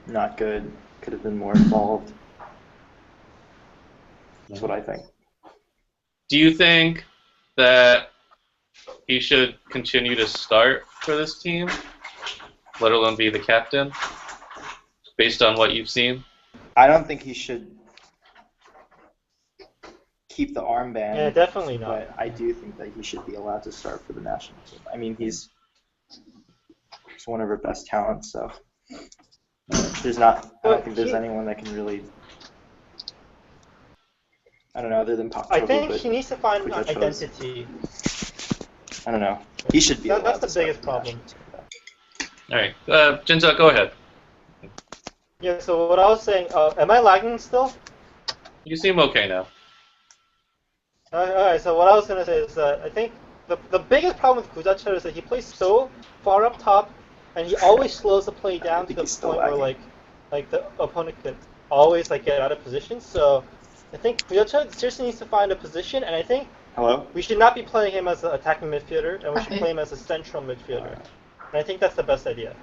not good. Could have been more involved. That's what I think. Do you think that he should continue to start for this team, let alone be the captain, based on what you've seen? I don't think he should keep the armband. Yeah, definitely not. But I do think that he should be allowed to start for the national team. I mean, he's one of our best talents, so I don't think there's anyone that can really, I don't know, other than Pak I think he needs to find an identity. I don't know. He should be allowed to start. That's the biggest problem. All right, Jinza, go ahead. Yeah, so what I was saying, am I lagging still? You seem okay now. Alright, so what I was going to say is that I think the biggest problem with Kujacha is that he plays so far up top, and he always slows the play down to the point where like the opponent could always like get out of position. So I think Kujacha seriously needs to find a position, and I think we should not be playing him as an attacking midfielder, and we should play him as a central midfielder. And I think that's the best idea.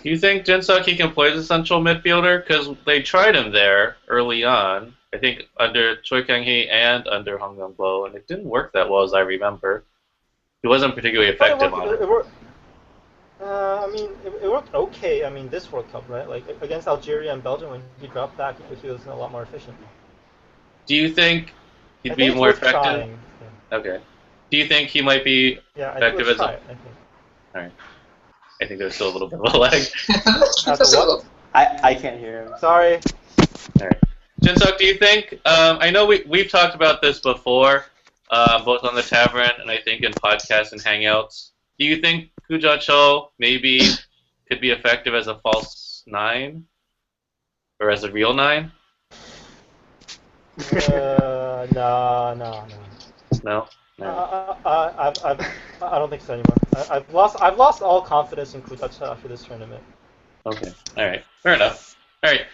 Do you think Jinsuk can play as a central midfielder? Because they tried him there early on, I think under Choi Kang-hee and under Hong Young-bo, and it didn't work that well as I remember. He wasn't particularly effective on it. I mean, it worked okay. I mean, this World Cup, right? Like against Algeria and Belgium, when he dropped back, he was a lot more efficient. Do you think he'd be more effective? Trying. Yeah. Okay. Do you think he might be effective as a? All right. I think there's still a little bit of a lag. I can't hear him. Sorry. All right. Jinsuk, do you think? I know we've talked about this before, both on the tavern and I think in podcasts and hangouts. Do you think Kuja Cho maybe could be effective as a false 9 or as a real 9? No. No. I don't think so anymore. I've lost all confidence in Kujacha after this tournament. Okay. All right. Fair enough. All right.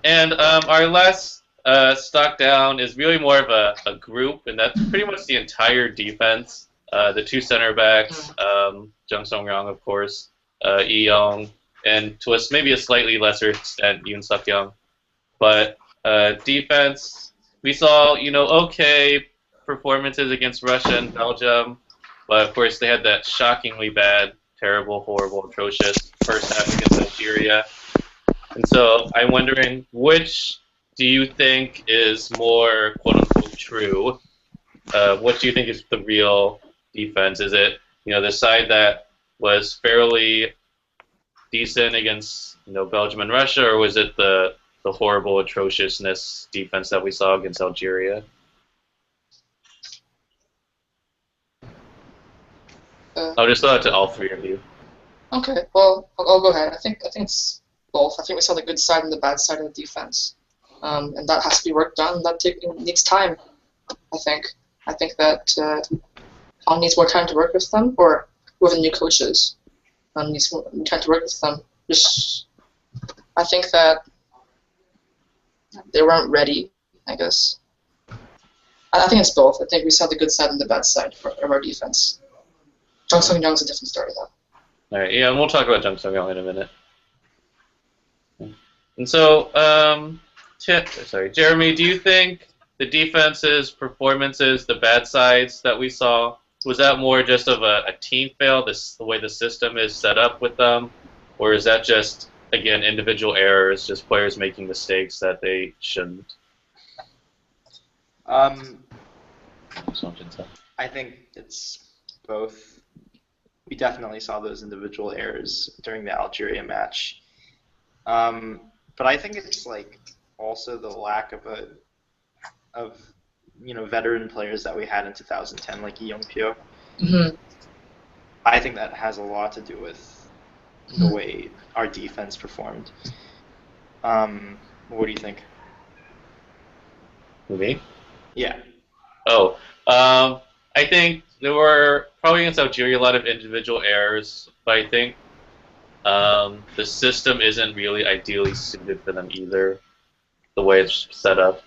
And our last stock down is really more of a group, and that's pretty much the entire defense. The two center backs, Jung Song Ryong, of course, Lee Young, and to us maybe a slightly lesser extent Yoon Suk Young. But defense, we saw okay performances against Russia and Belgium, but of course they had that shockingly bad, terrible, horrible, atrocious first half against Algeria. And so I'm wondering, which do you think is more quote unquote true? What do you think is the real defense? Is it the side that was fairly decent against Belgium and Russia, or was it the horrible atrociousness defense that we saw against Algeria? I'll just throw it to all three of you. Okay, well, I'll go ahead. I think it's both. I think we saw the good side and the bad side of the defense, and that has to be worked on. That needs time. I think that Hong needs more time to work with them, or whoever the new coach is needs more time to work with them. I think that they weren't ready, I guess. I think it's both. I think we saw the good side and the bad side of our defense. Jung Sung Young's a different story, though. All right, yeah, and we'll talk about Jung Sung Young in a minute. And so, Jeremy, do you think the defense's performances, the bad sides that we saw, was that more just of a team fail, the way the system is set up with them, or is that just, again, individual errors, just players making mistakes that they shouldn't? I think it's both. We definitely saw those individual errors during the Algeria match, but I think it's also the lack of veteran players that we had in 2010, like Lee Young-pyo. Mm-hmm. I think that has a lot to do with the way our defense performed. What do you think? Me? Yeah. Oh, I think there were probably against Algeria a lot of individual errors, but I think the system isn't really ideally suited for them either, the way it's set up.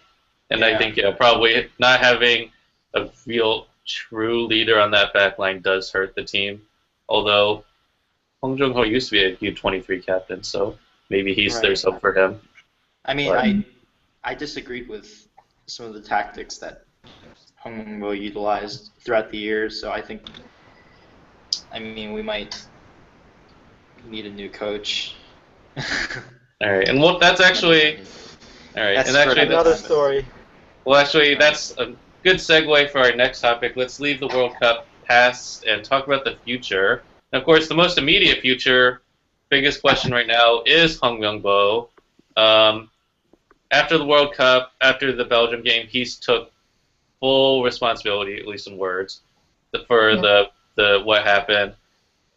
And I think probably not having a real true leader on that back line does hurt the team. Although Hong Jung-ho used to be a U23 captain, so maybe there's hope for him. I mean, I disagreed with some of the tactics that Hong Jung-ho utilized throughout the years, so we might need a new coach. All right, and that's actually all right. That's and actually, another story. Well, actually, that's a good segue for our next topic. Let's leave the World Cup past and talk about the future. And of course, the most immediate future, biggest question right now is Hong Myung-bo. After the World Cup, after the Belgium game, he took full responsibility, at least in words, for the what happened.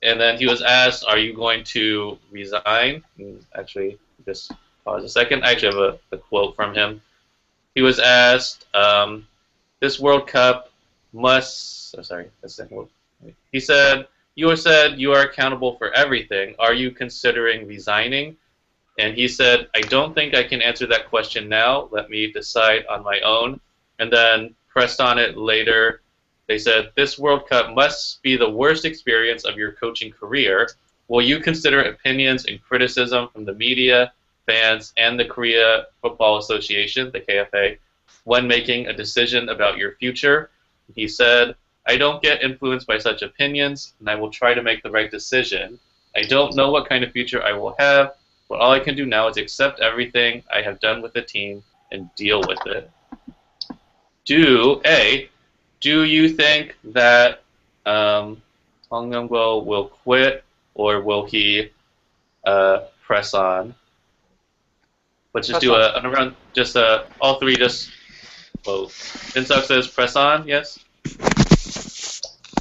And then he was asked, "Are you going to resign?" And actually, just pause a second. I actually have a quote from him. He was asked, "This World Cup must." Oh, sorry, that's the second one. He said, "You said you are accountable for everything. Are you considering resigning?" And he said, "I don't think I can answer that question now. Let me decide on my own." And then pressed on it later. They said, "This World Cup must be the worst experience of your coaching career. Will you consider opinions and criticism from the media, fans, and the Korea Football Association, the KFA, when making a decision about your future?" He said, "I don't get influenced by such opinions, and I will try to make the right decision. I don't know what kind of future I will have, but all I can do now is accept everything I have done with the team and deal with it." Do you think that Hong Myung-bo will quit, or will he press on? Let's just do an around, just all three, just vote. Vinsuk says press on, yes?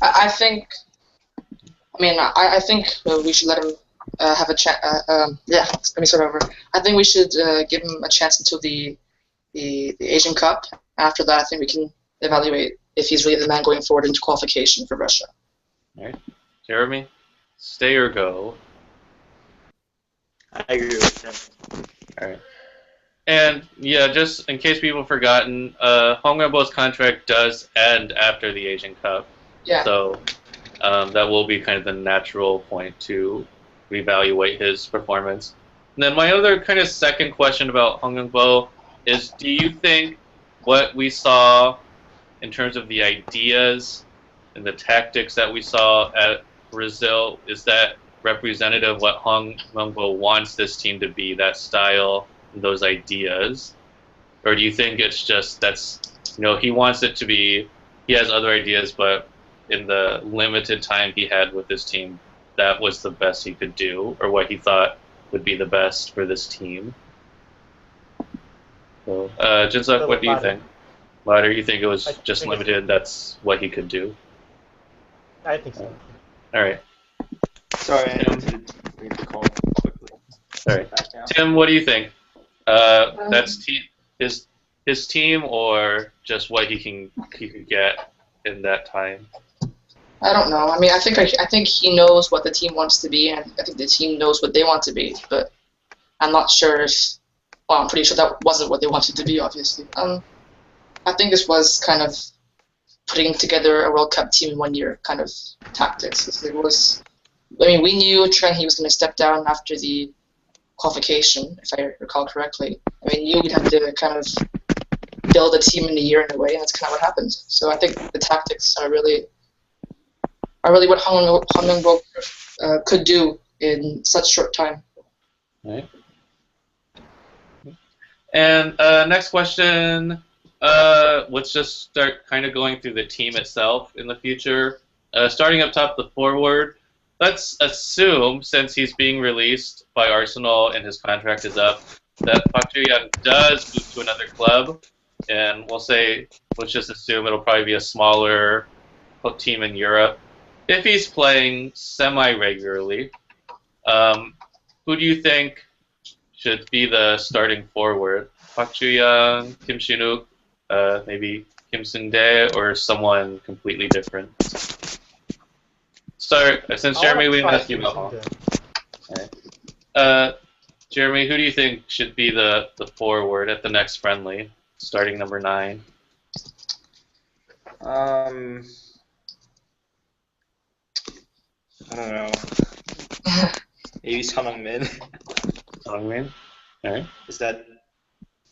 I think we should let him have a chance. Let me start over. I think we should give him a chance until the Asian Cup. After that, I think we can evaluate if he's really the man going forward into qualification for Russia. All right. Jeremy, stay or go? I agree with him. All right. And yeah, just in case people have forgotten, Hong Myung-bo's contract does end after the Asian Cup. Yeah. So that will be kind of the natural point to reevaluate his performance. And then my other kind of second question about Hong Young-bo is, do you think what we saw in terms of the ideas and the tactics that we saw at Brazil, is that representative of what Hong Young-bo wants this team to be, that style and those ideas? Or do you think it's just he wants it to be, he has other ideas, but in the limited time he had with this team, that was the best he could do, or what he thought would be the best for this team? So, Jinsuk, what do you think? Latter, you think it was just limited, that's what he could do? I think so. All right. Sorry, I need to read the call quickly. Sorry. Tim, what do you think? That's his team, or just what he could get in that time? I don't know. I mean, I think he knows what the team wants to be, and I think the team knows what they want to be. But I'm not sure if. Well, I'm pretty sure that wasn't what they wanted to be, obviously. I think this was kind of putting together a World Cup team in 1 year kind of tactics. It was. I mean, we knew Trent he was going to step down after the qualification, if I recall correctly. I mean, knew we'd have to kind of build a team in a year in a way, and that's kind of what happened. So I think the tactics are really what Hong Young-bo could do in such short time. Right. And next question. Let's just start kind of going through the team itself in the future. Starting up top, the forward. Let's assume, since he's being released by Arsenal and his contract is up, that Park Ju-young does move to another club, and let's just assume it'll probably be a smaller team in Europe. If he's playing semi-regularly, who do you think should be the starting forward? Park Ju-young, Kim Shin-wook, maybe Kim Seung-dae, or someone completely different? Since Jeremy, we asked you about okay. Jeremy, who do you think should be the forward at the next friendly, starting number 9? I don't know. Maybe Son Heung-min. Son Heung-min? All right. Is that?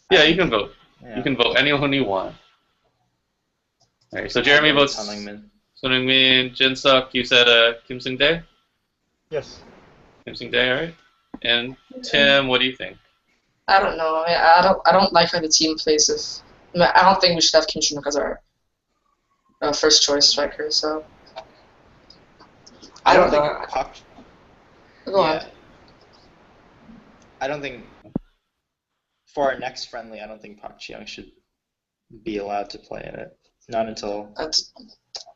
Yeah, you can vote. Yeah. You can vote anyone you want. All right. So Jeremy votes Son Heung-min. Son Heung-min. Jinsuk, you said Kim Seung-dae? Yes. Kim Seung-dae, all right. And Tim, what do you think? I don't know. I mean, I don't like how the team plays. I don't think we should have Kim Shin-wook as our first choice striker. So I don't know. Go on. I don't think for our next friendly, I don't think Park Ji-young should be allowed to play in it. Not until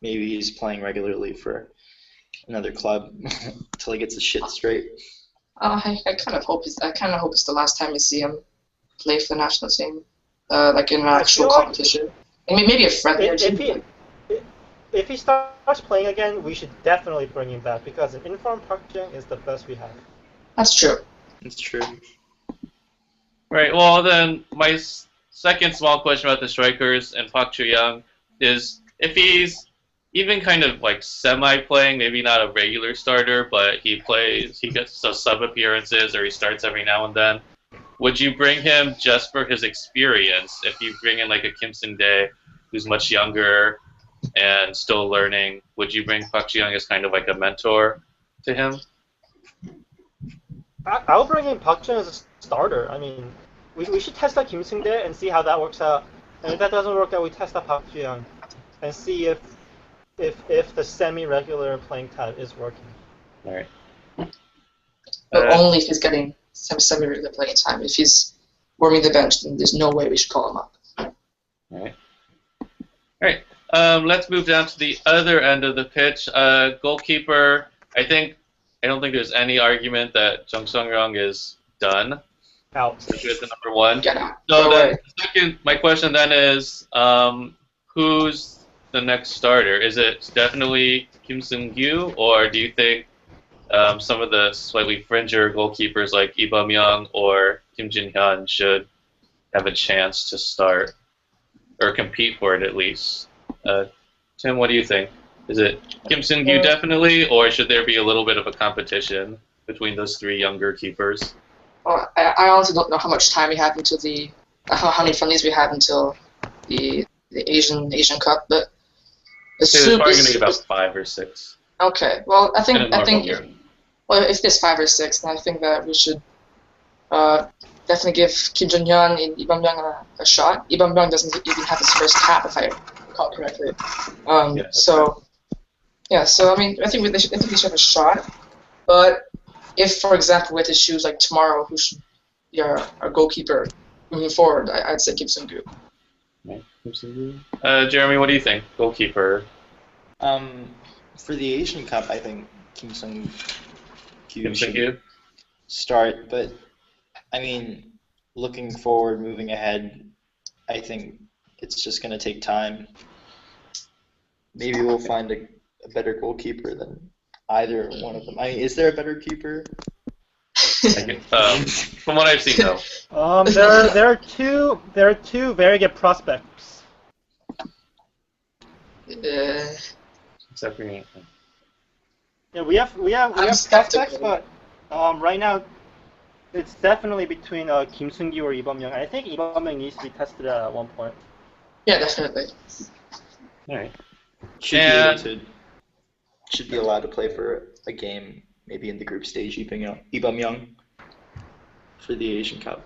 maybe he's playing regularly for another club until he gets his shit straight. I kind of hope it's the last time we see him play for the national team, like in an actual competition. I mean, maybe a friendly. If he starts playing again, we should definitely bring him back because an informed Park Ji-young is the best we have. That's true. It's true. Right. Well, then my second small question about the strikers and Park Ju-young is if he's even kind of like semi-playing, maybe not a regular starter, but he gets some sub appearances or he starts every now and then. Would you bring him just for his experience? If you bring in like a Kim Seung-dae who's much younger and still learning, would you bring Park Ji-young as kind of like a mentor to him? I'll bring in Park Ji-young as a starter. I mean, we should test out Kim Seung-dae and see how that works out. And if that doesn't work out, we test out Park Ji-young and see if the semi-regular playing time is working. All right. But only if he's getting some semi-regular playing time. If he's warming the bench, then there's no way we should call him up. All right. Let's move down to the other end of the pitch. Goalkeeper. I don't think there's any argument that Jung Sung-ryung is done. Out. With the number 1. Get out. So my question then is, who's the next starter? Is it definitely Kim Seung-gyu, or do you think some of the slightly fringier goalkeepers like Lee Bum-young or Kim Jin-hyun should have a chance to start or compete for it at least? Tim, what do you think? Is it Kim Seung-gyu definitely, or should there be a little bit of a competition between those three younger keepers? Well, I honestly don't know how much time we have until how many friendlies we have until the Asian Cup, but It's probably going to be about 5 or 6. Okay. Well, In a normal year. well, if there's 5 or 6, then I think that we should definitely give Kim Jong-hyun and Lee Bum-young a shot. Lee Bum-young doesn't even have his first cap, if I recall correctly. Yeah, so I mean, I think they should have a shot. But if, for example, we had to choose like tomorrow who should be our goalkeeper moving forward, I'd say Kim Sung-gyu. Right. Jeremy, what do you think? Goalkeeper. For the Asian Cup, I think Kim Sung-gyu Kim start, but I mean, looking forward, moving ahead, I think it's just going to take time. Maybe we'll find a better goalkeeper than either one of them. I mean, is there a better keeper? From what I've seen, no. There are two very good prospects. Except for me. Yeah, we have prospects, but right now it's definitely between Kim Sung-gyu or Lee Bum-young. I think Lee Bum-young needs to be tested at one point. Yeah, definitely. All right. Should be allowed to play for a game, maybe in the group stage. Lee Bum-young for the Asian Cup.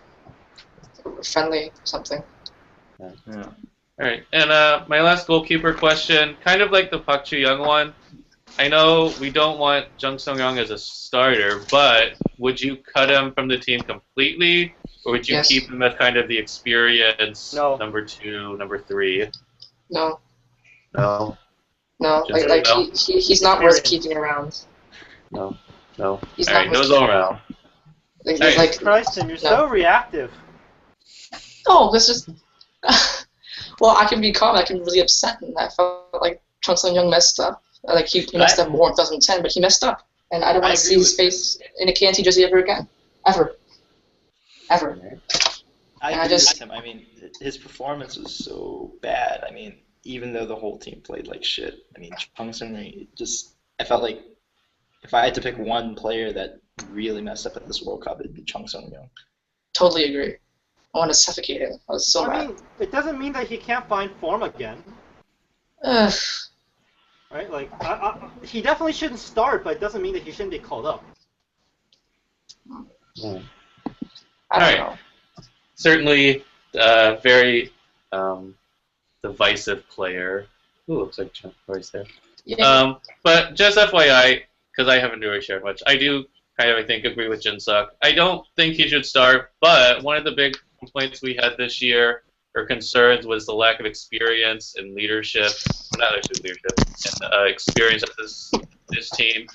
Friendly something. Yeah. All right. And my last goalkeeper question, kind of like the Park Chu-young one. I know we don't want Jung Sung-young as a starter, but would you cut him from the team completely, or would you keep him as kind of the experience number 2, number 3? No. No. No. He's not worth keeping around. No. He's all right, nose all around. Christ, you're so reactive. No, that's just. Well, I can be calm. I can be really upset, and I felt like Chung Sung-young messed up. Like he messed up more in 2010, but he messed up, and I don't want to see his face in a KNT jersey ever again, ever. I agree with him. I mean, his performance was so bad. I mean, even though the whole team played like shit. I mean, Chung Sung-young I felt like if I had to pick one player that really messed up at this World Cup, it'd be Chung Sung-young. Totally agree. I want to suffocate him. I was so mad. I mean, it doesn't mean that he can't find form again. Right? Like, he definitely shouldn't start, but it doesn't mean that he shouldn't be called up. I don't know. Certainly, very divisive player. Ooh, looks like Chuck Norris there. Yeah. But just FYI, because I haven't really shared much, I do kind of, I think, agree with Jin-suk. I don't think he should start, but one of the big complaints we had this year, or concerns, was the lack of experience and leadership. Not actually leadership, and experience of this team.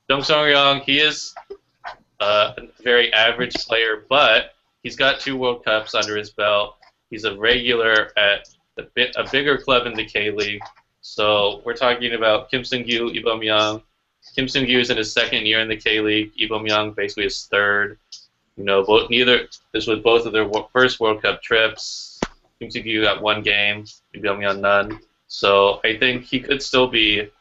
Jung Sung-young, he is a very average player, but he's got 2 World Cups under his belt. He's a regular at a bigger club in the K-League. So we're talking about Kim Sung-gyu, Lee Bum-young. Kim Sung-gyu is in his 2nd year in the K-League. Lee Bum-young basically his 3rd. You know, this was both of their first World Cup trips. Kim Sung-gyu got 1 game, Lee Bum-young none. So I think he could still be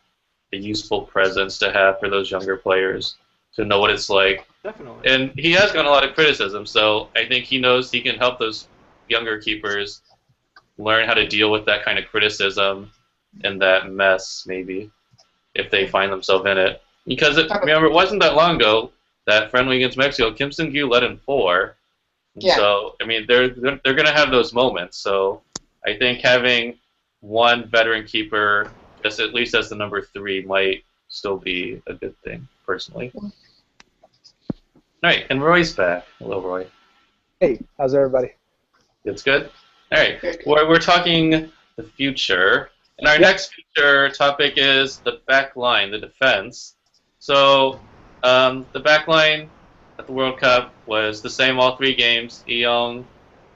a useful presence to have for those younger players to know what it's like. Definitely. And he has gotten a lot of criticism, so I think he knows he can help those younger keepers learn how to deal with that kind of criticism and that mess, maybe, if they find themselves in it. Because remember, it wasn't that long ago, that friendly against Mexico, Kim Sung-gyu led in 4. Yeah. So, I mean, they're going to have those moments. So I think having one veteran keeper, just at least as the number 3, might still be a good thing, personally. All right, and Roy's back. Hello, Roy. Hey, how's everybody? It's good? All right, we're talking the future. And our next future topic is the back line, the defense. So the back line at the World Cup was the same all 3 games. Lee Young,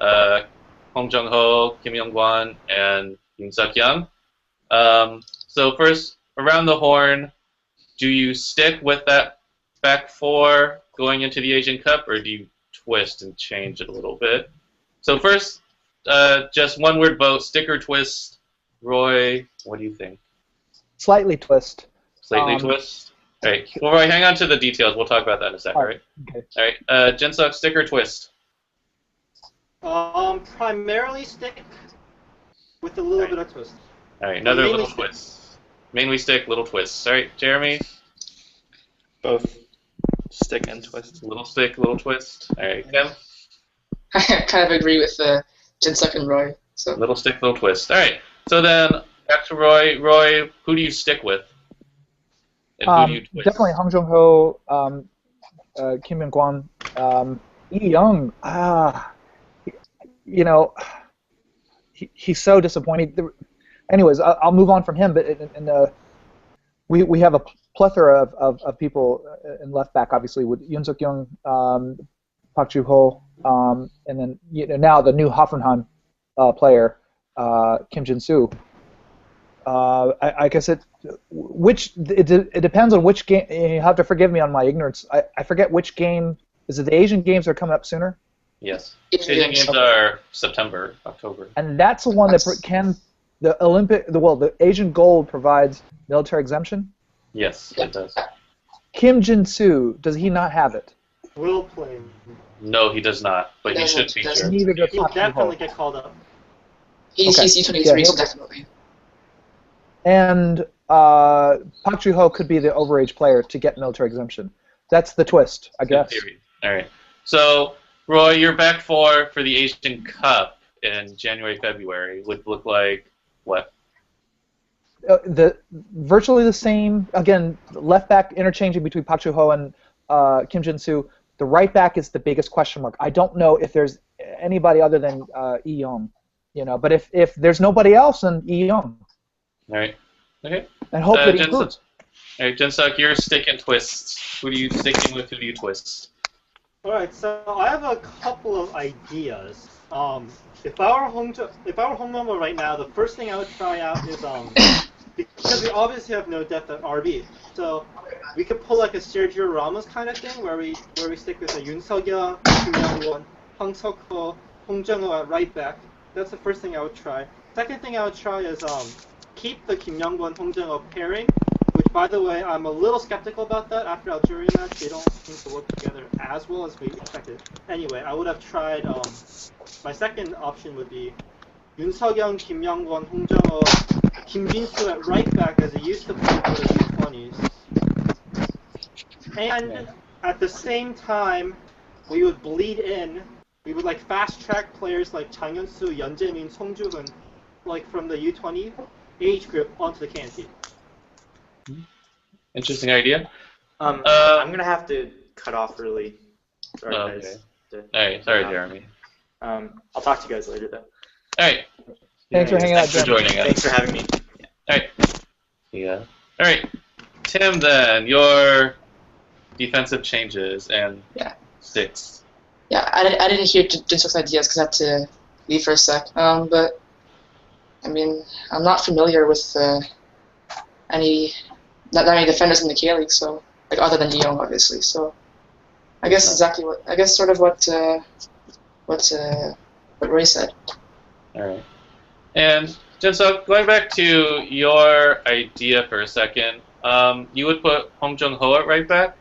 Hong Jung-ho, Kim Young-kwan, and Yoon Suk-young. So first, around the horn, do you stick with that back 4 going into the Asian Cup, or do you twist and change it a little bit? So first, just one word vote, stick or twist. Roy, what do you think? Slightly twist. Slightly twist? All right. Well, Roy, hang on to the details. We'll talk about that in a second, All right? Okay. All right. Jinsuk, stick or twist? Primarily stick with a little bit of twist. All right. Another Mainly little stick. twist. Mainly stick, little twist. All right, Jeremy. Both stick and twist. Little stick, little twist. All right, Kim. I kind of agree with Jinsuk and Roy. So Little stick, little twist. All right. So then back to Roy. Roy, who do you stick with? And who do you twist? Definitely Hong Jung-ho, Kim Young-kwan, Lee Young. You know, he's so disappointing. Anyways, I'll move on from him. But we have a plethora of people in left back, obviously, with Yoon Suk Young, Park Ju Ho, and then now the new Hoffenheim player, Kim Jin Soo. I guess it depends on which game. You have to forgive me on my ignorance. I forget which game. Is it the Asian games that are coming up sooner? Yes. Asian Asian games. games are September, October. And that's the one that the Asian Gold provides military exemption. Yes, it does. Kim Jin Soo, does he not have it? Will play. No, he does not, but he Doesn't- should feature. doesn't. Neither does He'll Park Ju Ho. definitely get called up. he's Okay. U23, Yeah, so definitely. And Park Ju Ho could be the overage player to get military exemption. That's the twist, I In guess. theory. All right. So, Roy, your back four for the Asian Cup in January, February would look like what? Virtually the same. Again, left back interchanging between Park Ju Ho and Kim Jin Soo. The right back is the biggest question mark. I don't know if there's anybody other than Lee Young, but if there's nobody else, then Lee Young, All right. Okay. and hope that he Jinsuk. improves. All right, Jinsuk, you're stick and twists. Who do you sticking with? Who do you twist? Alright, so I have a couple of ideas. If I were home member right now, the first thing I would try out is because we obviously have no depth at RB, so we could pull like a Sergio Ramos kind of thing where we stick with a Yoon Suk-yeol, Kim Young-won, Hong Seok-ho, Hong Jung-ho at right back. That's the first thing I would try. Second thing I would try is keep the Kim Young-won, Hong Jung-ho pairing. Which, by the way, I'm a little skeptical about that. After Algeria match, they don't seem to work together as well as we expected. Anyway, I would have tried. My second option would be Yoon Suk-yeol, Kim Young-won, Hong Jung-ho, Kim Jin-soo at right back as he used to play for the U20s. And at the same time, we would bleed in. We would like fast track players like Chang Hyun-soo, Yeon Jae-min, Song Ju-hoon, like from the U20 age group onto the can team. Interesting idea. I'm gonna have to cut off early. Sorry, guys. All right. Sorry, Jeremy. I'll talk to you guys later, though. All right. Thanks for hanging out, Thanks for Jeremy. joining us. Thanks for having me. All right. Yeah. All right. Tim, then your defensive changes and sticks. Yeah, I didn't hear Jinsuk's ideas because I had to leave for a sec. But I mean, I'm not familiar with not that many defenders in the K League, so like other than Young, obviously. So I guess sort of what Roy said. All right. And Jinsuk, going back to your idea for a second, you would put Hong Jung-ho at right back?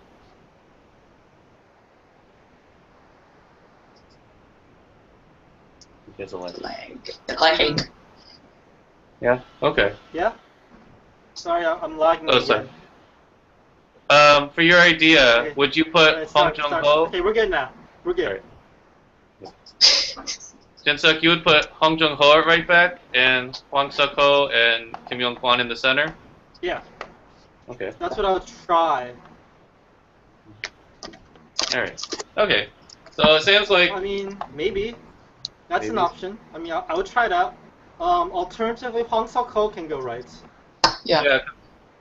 He has a leg. Yeah. Okay. Yeah? Sorry, I'm lagging Oh, again. sorry. For your idea, Okay. would you put Hong Start. Jung-ho? Okay, we're good now. We're good. Jinsuk, you would put Hong Jung-ho at right back and Hwang Seok-ho and Kim Young-kwan in the center? Yeah, Okay. that's what I would try. Alright. Okay. So it sounds like... I mean, maybe. That's an Maybe. option. I mean, I would try it out. Alternatively, Hwang Seok-ho can go right. Yeah. Yeah.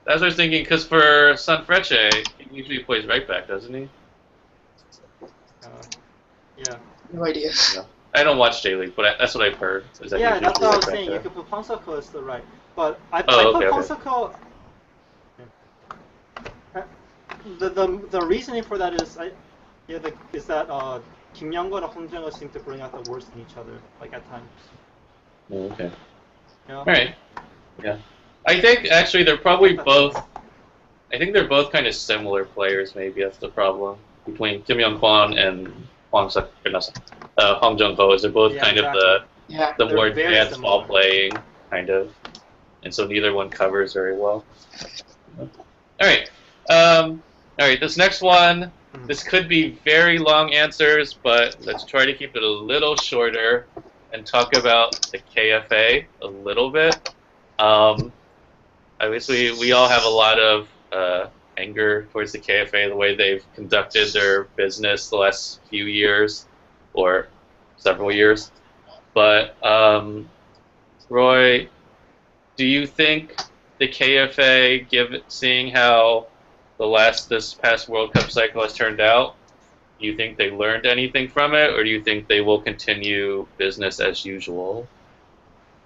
That's what I was thinking, because for Sanfrecce, he usually plays right back, doesn't he? Yeah. No idea. I don't watch J-League, but that's what I've heard. Is that Yeah, he that's usually what I was plays right saying. You back. could put Hwang Seok-ho as the right. But I Oh, put okay, Hwang okay. Seok-ho... The reasoning for that is that Kim Young-won and Hong Jung-ho seem to bring out the worst in each other, like at times. Oh, okay. You know? Alright. Yeah. I think, actually, they're probably both... I think they're both kind of similar players. Maybe that's the problem between Kim Young Kwon and Hong Jung Ho. Is they're both kind of Yeah. the They're more very advanced similar. ball playing kind of, and so neither one covers very well. All right. All right. This next one. This could be very long answers, but let's try to keep it a little shorter and talk about the KFA a little bit. Obviously, we all have a lot of anger towards the KFA, the way they've conducted their business the last few years or several years. But, Roy, do you think the KFA, seeing how this past World Cup cycle has turned out, do you think they learned anything from it, or do you think they will continue business as usual?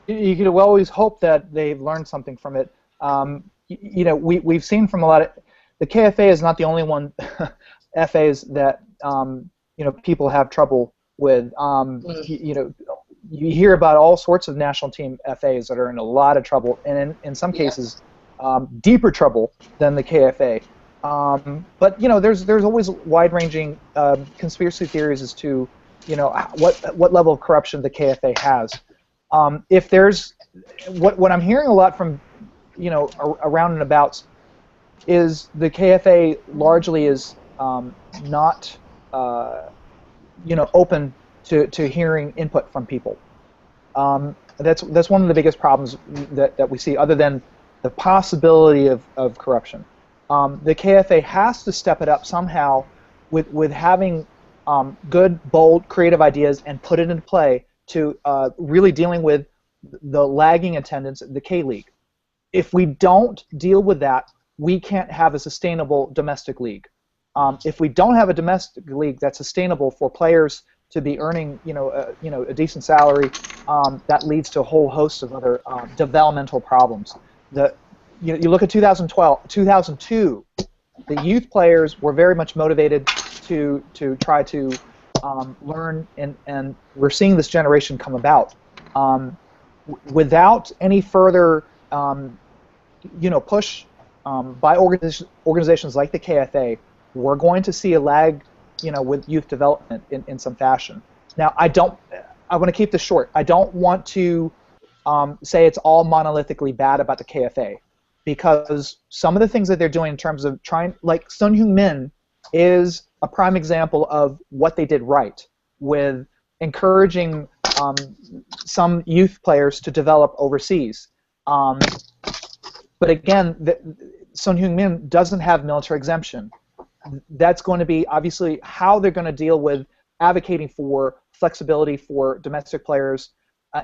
You could always hope that they've learned something from it. We've seen from a lot of the KFA is not the only one FAs that people have trouble with. You hear about all sorts of national team FAs that are in a lot of trouble, and in some cases, deeper trouble than the KFA. But there's always wide-ranging conspiracy theories as to what level of corruption the KFA has. If there's what I'm hearing a lot from around and about is the KFA largely is not open to hearing input from people. That's one of the biggest problems that we see, other than the possibility of corruption. The KFA has to step it up somehow with having good, bold, creative ideas and put it into play to really dealing with the lagging attendance at the K-League. If we don't deal with that, we can't have a sustainable domestic league. If we don't have a domestic league that's sustainable for players to be earning, a decent salary, that leads to a whole host of other developmental problems. You look at 2002, the youth players were very much motivated to try to learn, and we're seeing this generation come about. Without any further, push by organizations like the KFA, we're going to see a lag, with youth development in some fashion. Now, I want to keep this short. I don't want to say it's all monolithically bad about the KFA, because some of the things that they're doing in terms of like Sun Heung-min is a prime example of what they did right with encouraging some youth players to develop overseas. But again, Sun Heung-min doesn't have military exemption. That's going to be obviously how they're going to deal with advocating for flexibility for domestic players,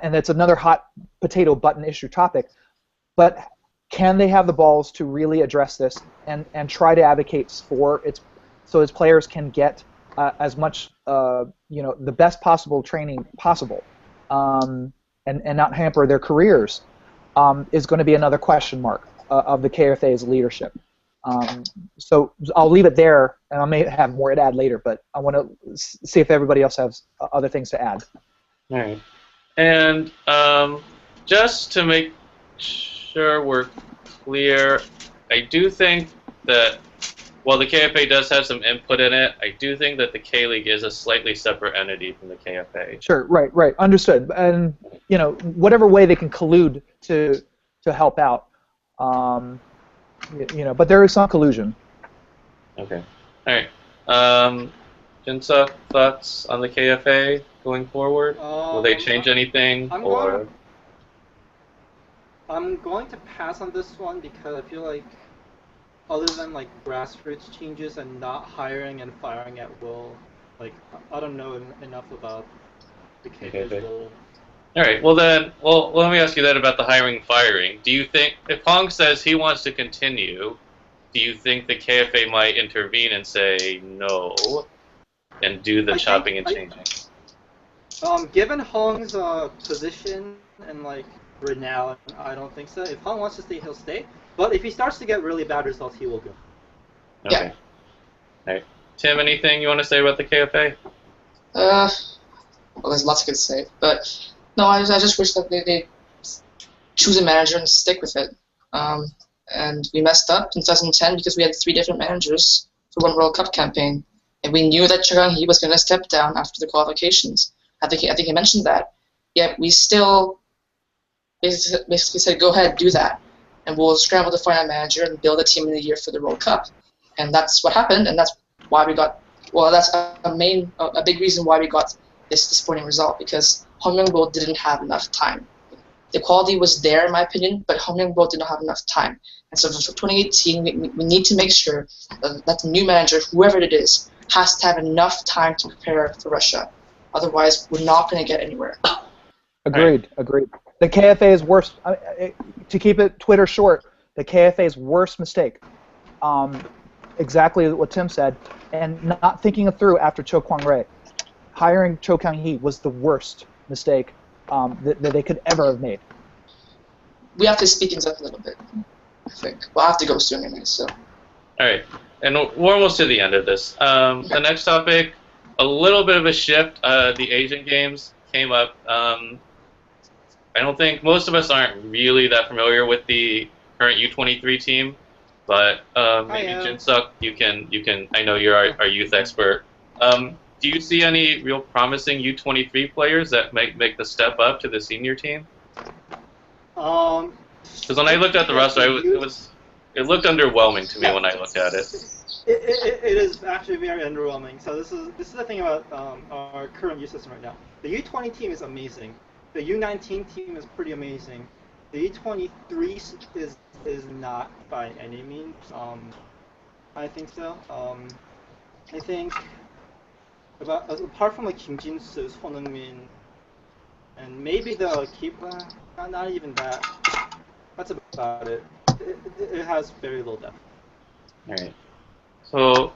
and that's another hot potato button issue topic. But can they have the balls to really address this and try to advocate for its so its players can get as much the best possible training possible, and not hamper their careers, is going to be another question mark of the KFA's leadership. So I'll leave it there, and I may have more to add later, but I want to see if everybody else has other things to add. All right. And just to make sure we're clear, I do think that while the KFA does have some input in it, I do think that the K-League is a slightly separate entity from the KFA. Sure, right, understood. And whatever way they can collude to help out, but there is some collusion. Okay. All right. Jinsuk, thoughts on the KFA going forward? Will they change anything? I'm going to pass on this one because I feel like, other than like grassroots changes and not hiring and firing at will, like I don't know enough about the KFA's role. All right. Well, let me ask you that about the hiring and firing. Do you think if Hong says he wants to continue, do you think the KFA might intervene and say no and do the chopping and changing? Given Hong's position and like renown, I don't think so. If Hong wants to stay, he'll stay. But if he starts to get really bad results, he will go. Okay. Yeah. All right. Tim, anything you want to say about the KFA? Well, there's lots I could say, but no, I just wish that they choose a manager and stick with it. and we messed up in 2010 because we had 3 different managers for one World Cup campaign, and we knew that Chang Hee was going to step down after the qualifications. I think he mentioned that. Yet we still basically said, go ahead, do that, and we'll scramble to find a manager and build a team in the year for the World Cup. And that's what happened, and that's why we got. Well, that's a big reason why we got this disappointing result, because Hong Myung-bo didn't have enough time. The quality was there, in my opinion, but Hong Myung-bo did not have enough time. And so for 2018, we need to make sure that the new manager, whoever it is, has to have enough time to prepare for Russia. Otherwise, we're not going to get anywhere. Agreed. The KFA's worst, to keep it Twitter short, the KFA's worst mistake, exactly what Tim said, and not thinking it through after Cho Kwang-rae. Hiring Cho Kang-hee was the worst mistake that they could ever have made. We have to speed things up a little bit, I think. We'll have to go soon anyway, so. All right, and we're almost to the end of this. The next topic, a little bit of a shift. The Asian Games came up. I don't think most of us aren't really that familiar with the current U23 team, but maybe Jin-suk, you can. I know you're our youth expert. Do you see any real promising U23 players that might make the step up to the senior team? Because when I looked at the roster, it looked underwhelming to me when I looked at it. It is actually very underwhelming. So this is the thing about our current youth system right now. The U20 team is amazing. The U19 team is pretty amazing. The U23 is not by any means. I think so. I think apart from like Kim Jin-soo, Son Heung-min, and maybe the keeper, not even that. That's about it. It has very little depth. All right. So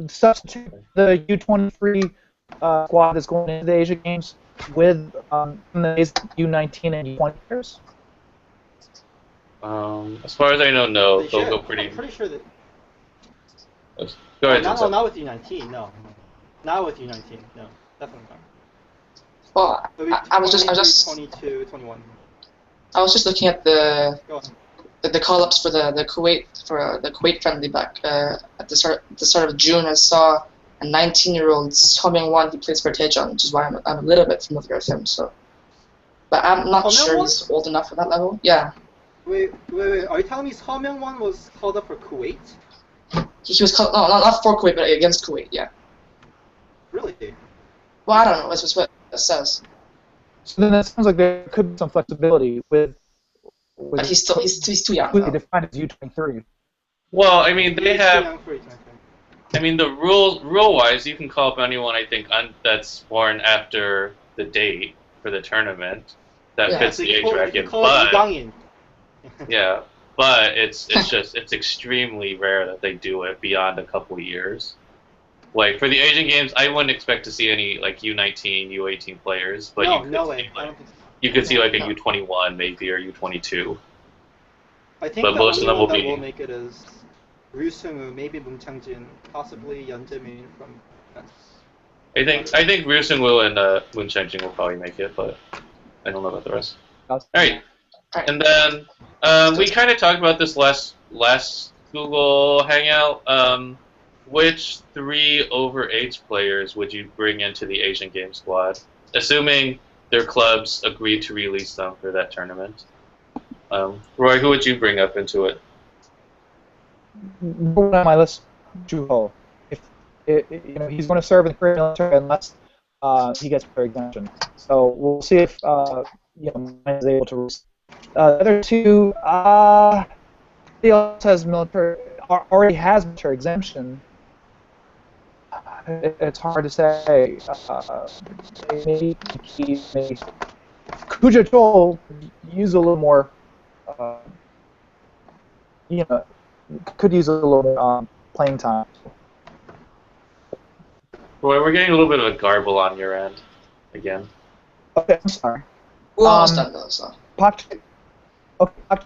Substitute the U23 squad that's going into the Asia Games with the U19 and U20 players? As far as I know, no. They'll go I'm pretty sure that. Go ahead. Not with U19. No. Not with U19. No. Definitely not. Well, I was just 22, 21. I was just looking at the call-ups for the Kuwait friendly back at the start of June. I saw a 19-year-old Seo Myung-won who plays for Daejeon, which is why I'm a little bit familiar with him. So, but I'm not sure he's old enough for that level. Yeah. Wait. Are you telling me Seo Myung-won was called up for Kuwait? He was called not for Kuwait, but against Kuwait. Yeah. Really? Well, I don't know. That's just what it says. So then that sounds like there could be some flexibility with But he's too young. completely defined as U23. Well, I mean, they have. I mean, the rule-wise, you can call up anyone I think that's born after the date for the tournament that fits the age bracket. But yeah, but it's extremely rare that they do it beyond a couple years. Like for the Asian Games, I wouldn't expect to see any like U19, U18 players, but no way. I don't think so. You could see like a U21 maybe or U22. I think but most of them will make it is Ryu Seung-woo, maybe Moon Chang-jin, possibly Yeon Jae-min from. I think Ryu Seung-woo and Moon Chang-jin will probably make it, but I don't know about the rest. All right, and then we kind of talked about this last Google Hangout. Which 3 overage players would you bring into the Asian Games squad, assuming their clubs agreed to release them for that tournament? Roy, who would you bring up into it? On my list, Juho. If he's going to serve in the Korean military unless he gets per exemption. So we'll see if mine is able to release. The other 2, he also has already has military exemption. It's hard to say. Maybe Kuja Chol use a little more. Could use a little more playing time. Roy, we're getting a little bit of a garble on your end again. Okay, I'm sorry. We're almost done though, so. Pak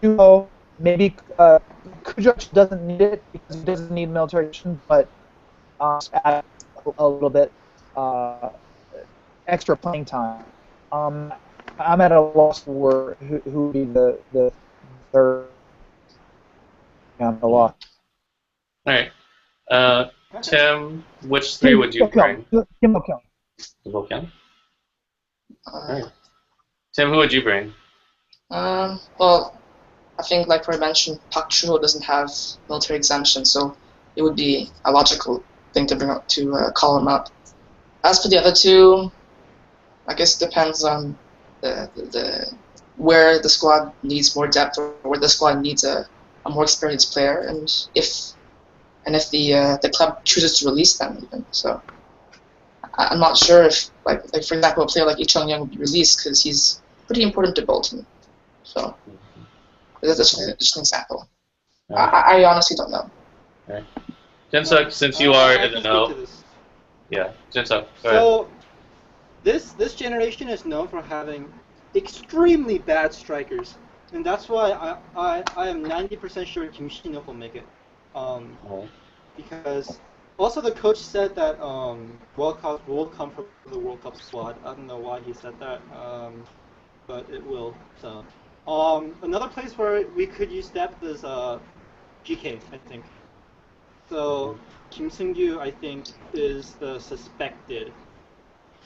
Juho, maybe Kuja doesn't need it because he doesn't need military action, but add a little bit extra playing time. I'm at a loss for who would be the third Yeah, a lot. All right. Tim, which three would you bring? Kim Bo-kyung. Kim? All right. Tim, who would you bring? Well, I think, like we mentioned, Park Chuho doesn't have military exemption, so it would be a logical thing to bring up to call him up. As for the other two, I guess it depends on the where the squad needs more depth or where the squad needs a more experienced player, and if the club chooses to release them even. So I'm not sure if like for example a player like Lee Chung Young would be released because he's pretty important to Bolton. So that's just an example. I honestly don't know. Right. Jinsuk, since you are in the know. Yeah, Jinsuk. So this generation is known for having extremely bad strikers, and that's why I am 90% sure Kim Shin-wook will make it. Because also the coach said that World Cup will come from the World Cup squad. I don't know why he said that, but it will. So another place where we could use depth is GK, I think. So Kim Seung-gyu, I think, is the suspected.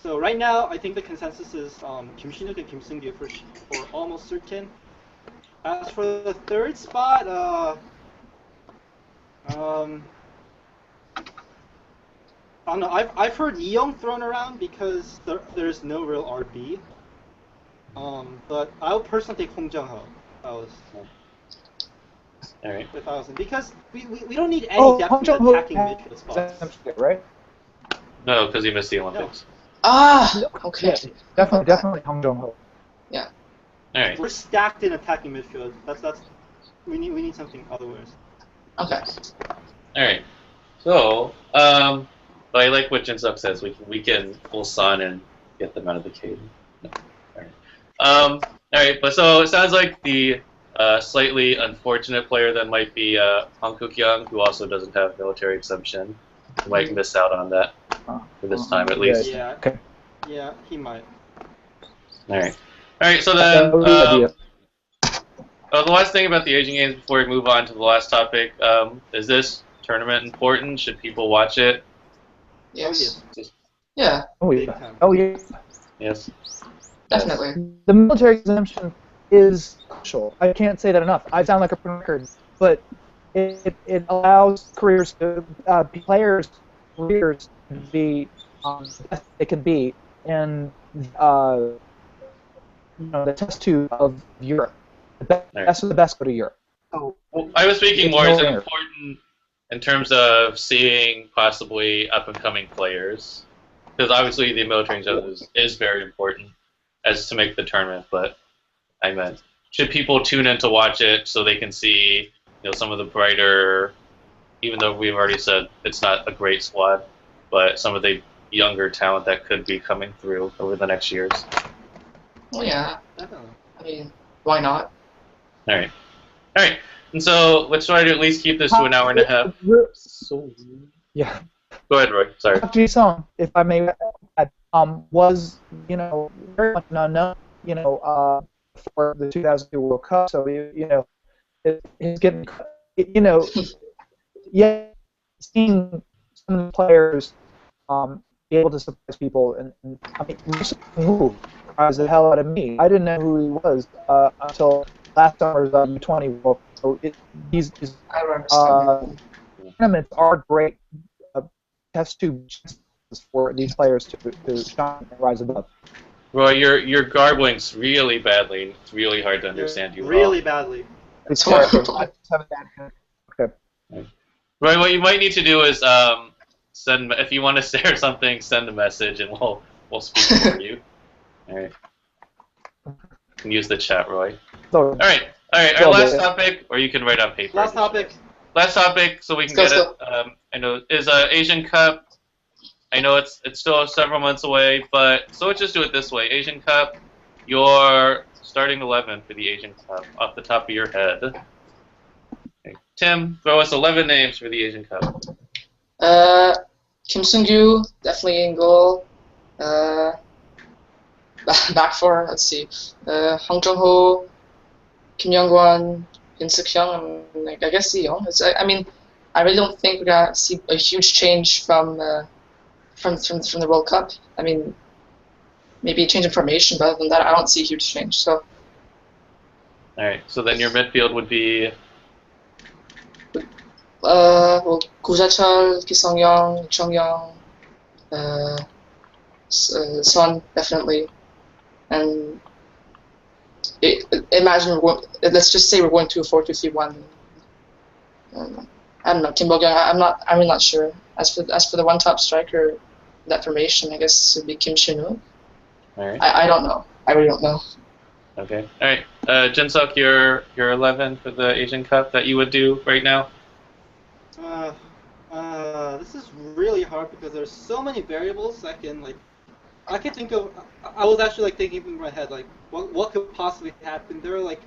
So right now, I think the consensus is Kim Shin-wook and Kim Seung-gyu for almost certain. As for the third spot, I don't know. I've heard Lee Young thrown around because there's no real RB. But I would personally take Hong Jung-ho. All right. If I was in, because we don't need any depth in attacking midfield spots. Right? No, because he missed the Olympics. Ah, okay. Yeah, definitely Hong Jung-ho. Yeah. All right. We're stacked in attacking midfield. That's we need something otherwise. Okay. All right. So, but I like what Jinsuk says. We can pull Sun and get them out of the cave. No. All right. All right. But so it sounds like the slightly unfortunate player then might be Hong Kook-young, who also doesn't have military exemption. He might miss out on that for this time at least. Yeah. Okay. Yeah, he might. All right. All right. So then, the last thing about the Asian Games before we move on to the last topic, is this tournament important? Should people watch it? Yes. Oh, yes. Yeah. Oh yeah. Oh yeah. Yes. Definitely. The military exemption is crucial. I can't say that enough. I sound like a record, but it allows players' careers to be the best they can be in the test tube of Europe. The best of the best go to Europe. So, well, I was speaking more as important in terms of seeing possibly up-and-coming players, because obviously the military exemption is very important as to make the tournament. But I meant, should people tune in to watch it so they can see, some of the brighter, even though we've already said it's not a great squad, but some of the younger talent that could be coming through over the next years. Well, yeah. I mean, why not? All right. All right. And so let's try to at least keep this to an hour and a half. Yeah. Go ahead, Roy. Sorry. Park Ji-sung, if I may add, was very much unknown, for the 2002 World Cup. So he's getting, yeah, seeing some of the players be able to surprise people, and I mean, who surprised the hell out of me. I didn't know who he was until last summer's U20 World Cup. So these tournaments are great test tube chances for these players to shine and rise above. Roy, your garbling's really badly. It's really hard to understand you. Really badly. It's terrible. I just have a bad connection. Okay. Roy, what you might need to do is send, if you want to share something, send a message and we'll speak for you. All right. You can use the chat, Roy. All right. Our last topic, or you can write on paper. Last topic, so we can get it. I know is Asian Cup. I know it's still several months away, but so let's just do it this way. Asian Cup, your starting 11 for the Asian Cup off the top of your head. Okay. Tim, throw us 11 names for the Asian Cup. Kim Seung-gyu, definitely in goal. Back four, let's see. Hong Jung-ho, Kim Young-won, Yun Suk Hyung, and like, I guess Young. I mean, I really don't think we're gonna see a huge change from the World Cup. I mean, maybe a change in formation, but other than that, I don't see a huge change. So, All right. So then your midfield would be well, 구자철, 기성용, 정영, Son definitely, and imagine let's just say we're going to a 4-2-3-1. I don't know, Kim Bo-kyung. I'm really not sure. As for the one top striker, that formation, I guess it would be Kim Shin-woo. all right. I don't know. I really don't know. Okay. All right. Jinsuk, your 11 for the Asian Cup that you would do right now. This is really hard because there's so many variables I can think of. I was actually like thinking in my head like what could possibly happen. There are like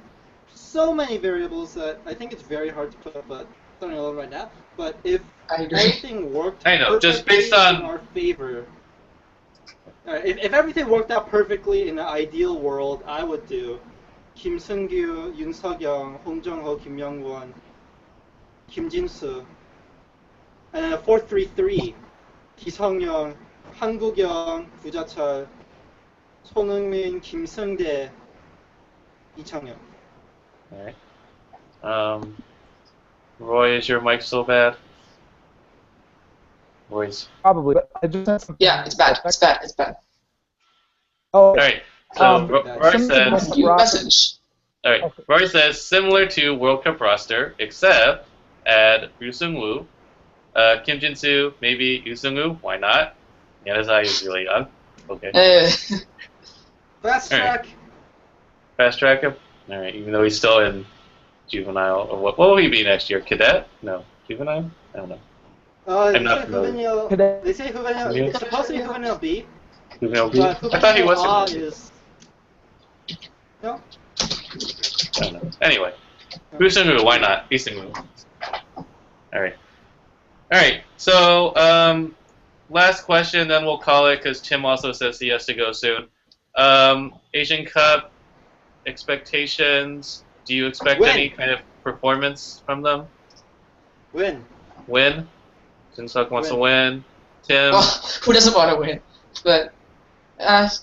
so many variables that I think it's very hard to put up a starting 11 right now. But if I agree. everything worked I know, just perfectly based on- in our favor, if everything worked out perfectly in an ideal world, I would do Kim Seung-gyu, Yoon Suk-young, Hong Jung-ho, Kim Young-won, Kim Jin-soo, and then a 4-3-3. 기성용, 한국영, 구자철, 손흥민, 김승대, 이창용. All right. Roy, is your mic so bad? Roy's. Probably, but I just sent some. Yeah, it's bad. It's bad. It's bad. Oh, All right. So Roy similar says. to New roster. message. All right. Okay. Roy says similar to World Cup roster, except add Ryu Seung-woo, Kim Jin-soo, maybe Yu Seung-woo. Why not? Yanazai is really young. Okay. Fast track. Fast track him. All right. Even though he's still in juvenile, or what will he be next year? Cadet? No, juvenile. I don't know. I'm not familiar. They say juvenile. It's supposed to be juvenile B. Juvenile B. But I thought he was. juvenile A Juvenile B. is. No. I don't know. Anyway, Ryu Seung-woo. Why not? Lee Seung-woo. All right. All right. So last question, then we'll call it because Tim also says he has to go soon. Asian Cup expectations. Do you expect Win. any kind of performance from them? Win. Win. Jinsuk wants to Win. win. Tim. Well, who doesn't want to win? But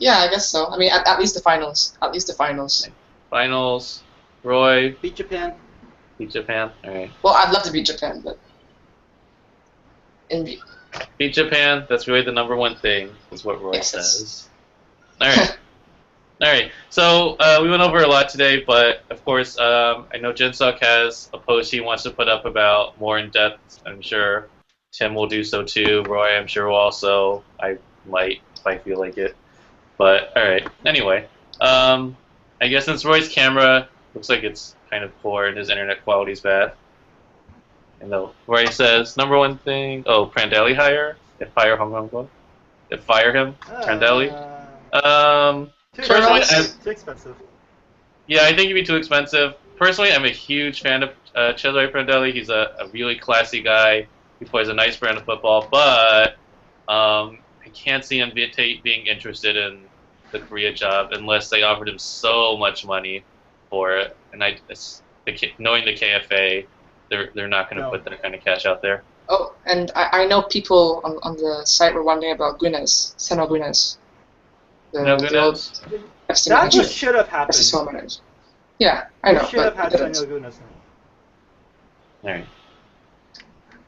yeah, I guess so. I mean, at least the finals. At least the finals. Finals. Roy. Beat Japan. Beat Japan. All right. Well, I'd love to beat Japan, but Beat Japan. That's really the number one thing. Is what Roy Yes. says. All right. All right. So we went over a lot today, but of course, I know Jinsuk has a post he wants to put up about more in depth. I'm sure Tim will do so too. Roy, I'm sure will also. I might if I feel like it. But all right. Anyway, I guess since Roy's camera looks like it's kind of poor and his internet quality's bad. And though Roy says number one thing. Oh, Prandelli hire. If fire Hong Kong. If fire him, Prandelli. Personally, Too expensive. yeah, I think he'd be too expensive. Personally, I'm a huge fan of Cesare Prandelli. He's a really classy guy. He plays a nice brand of football, but I can't see him being interested in the Korea job unless they offered him so much money for it. And knowing the KFA, they're not going to put that kind of cash out there. oh, and I know people on the site were wondering about Guinness, Seno Guinness. No Guinness. That's what should have happened. Yeah, I know. We should have but had it didn't. Daniel Gunas. All right.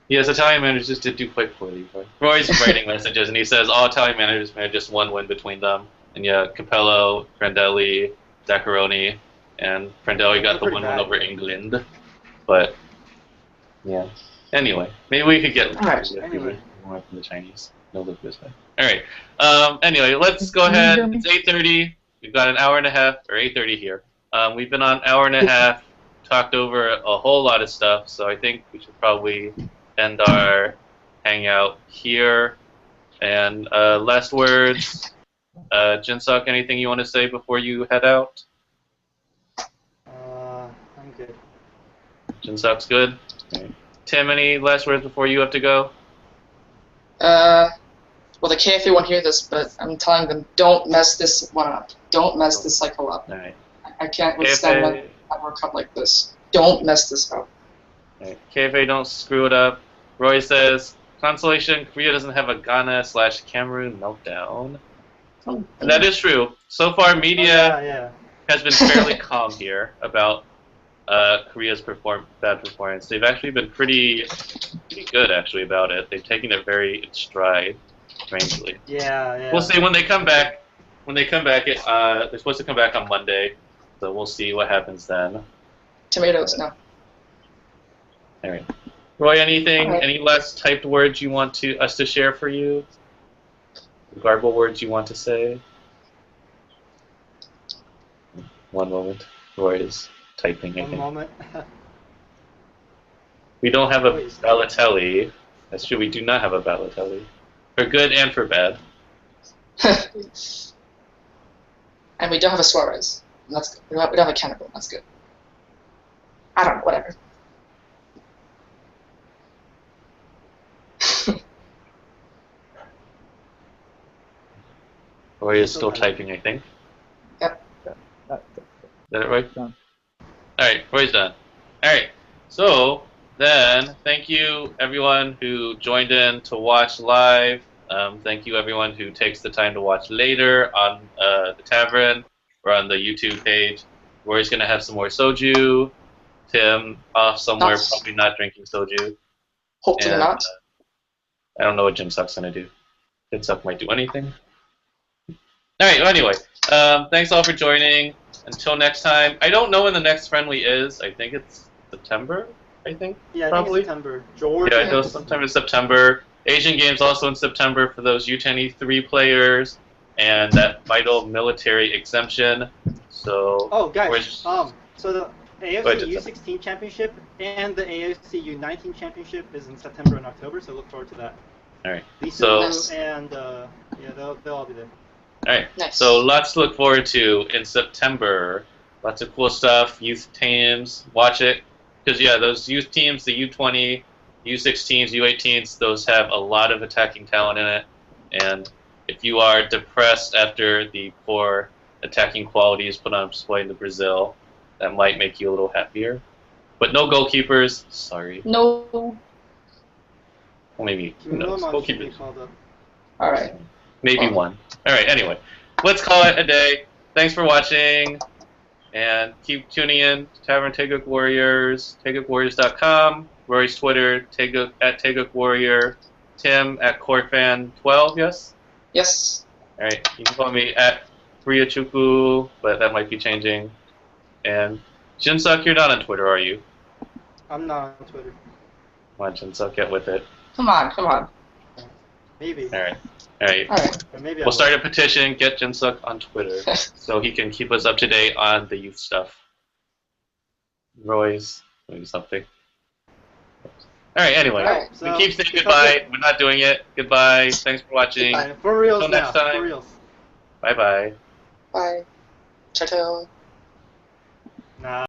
Yes, Italian managers did do quite poorly. Roy's writing messages, and he says all Italian managers had just one win between them. And yeah, Capello, Prandelli, Zaccaroni, and Prandelli got the one win over England. But yeah. Anyway, maybe we could get Alright. more from the Chinese. No look this way. All right. Anyway, let's go ahead. It's 8:30. We've got an hour and a half, or 8:30 here. We've been on an hour and a half, talked over a whole lot of stuff. So I think we should probably end our hangout here. And last words, Jinsuk, anything you want to say before you head out? I'm good. Jinsuk's good. Okay. Tim, any last words before you have to go? Well, the KFA won't hear this, but I'm telling them, don't mess this one up. Don't mess this cycle up. All right. I can't withstand KFA. a World Cup like this. Don't mess this up. Right. KFA, don't screw it up. Roy says, consolation, Korea doesn't have a Ghana/Cameroon meltdown. Oh, And that is true. So far, media has been fairly calm here about Korea's bad performance. They've actually been pretty good, actually, about it. They've taken it very in stride, strangely. Yeah. We'll see when they come back. When they come back, they're supposed to come back on Monday, so we'll see what happens then. Tomatoes, no. All right. Roy, anything, All right. any last typed words you want us to share for you? Garble words you want to say? One moment. Roy is typing, I think. One moment. We don't have a Balotelli. That's true, we do not have a Balotelli. For good and for bad. And we don't have a Suarez. That's good. We don't have a Cannibal. That's good. I don't know, whatever. Roy is still typing, I think. Yep. Is that it, Roy? Done. Alright, Roy's done. Alright, so then, thank you everyone who joined in to watch live. Thank you everyone who takes the time to watch later on the tavern or on the YouTube page. Roy's going to have some more soju. Tim off somewhere, Nice. probably not drinking soju. Hopefully And, not. I don't know what Jim Suck's going to do. Jim Suck might do anything. Alright, well, anyway, thanks all for joining. Until next time. I don't know when the next friendly is. I think it's September, I think. Yeah, probably. I think September. George. Yeah, I know sometime in September. Asian Games also in September for those U10E3 players, and that vital military exemption. So. Oh, guys. So the AFC Jim. U16 Championship and the AFC U19 Championship is in September and October, so look forward to that. All right. Lisa So. and they'll all be there. Alright, Nice. so lots to look forward to in September. Lots of cool stuff, youth teams, watch it. Because, yeah, those youth teams, the U20, U16s, U18s, those have a lot of attacking talent in it. And if you are depressed after the poor attacking qualities put on display in the Brazil, that might make you a little happier. But no goalkeepers, sorry. No. Well, maybe, who knows, Roman should be goalkeepers. called up. All right. Maybe one. Alright, anyway. Let's call it a day. Thanks for watching. And keep tuning in to Tavern Taeguk Warriors, taegukwarriors.com, Rory's Twitter, Taeguk at Taeguk Warrior, Tim at CoreFan12, yes? Yes. Alright, you can follow me at Ryachuku, but that might be changing. And Jinsuk, you're not on Twitter, are you? I'm not on Twitter. Come on, Jinsuk, get with it. Come on. Maybe. Alright. All right. Or maybe We'll start a petition, get Jinsuk on Twitter, so he can keep us up to date on the youth stuff. Roy's doing something. Alright, anyway. Alright, so we keep saying keep goodbye. up We're not doing it. Goodbye. Thanks for watching. Goodbye. For reals Until now. next time. For reals. Bye-bye. Bye. Ciao. Nah.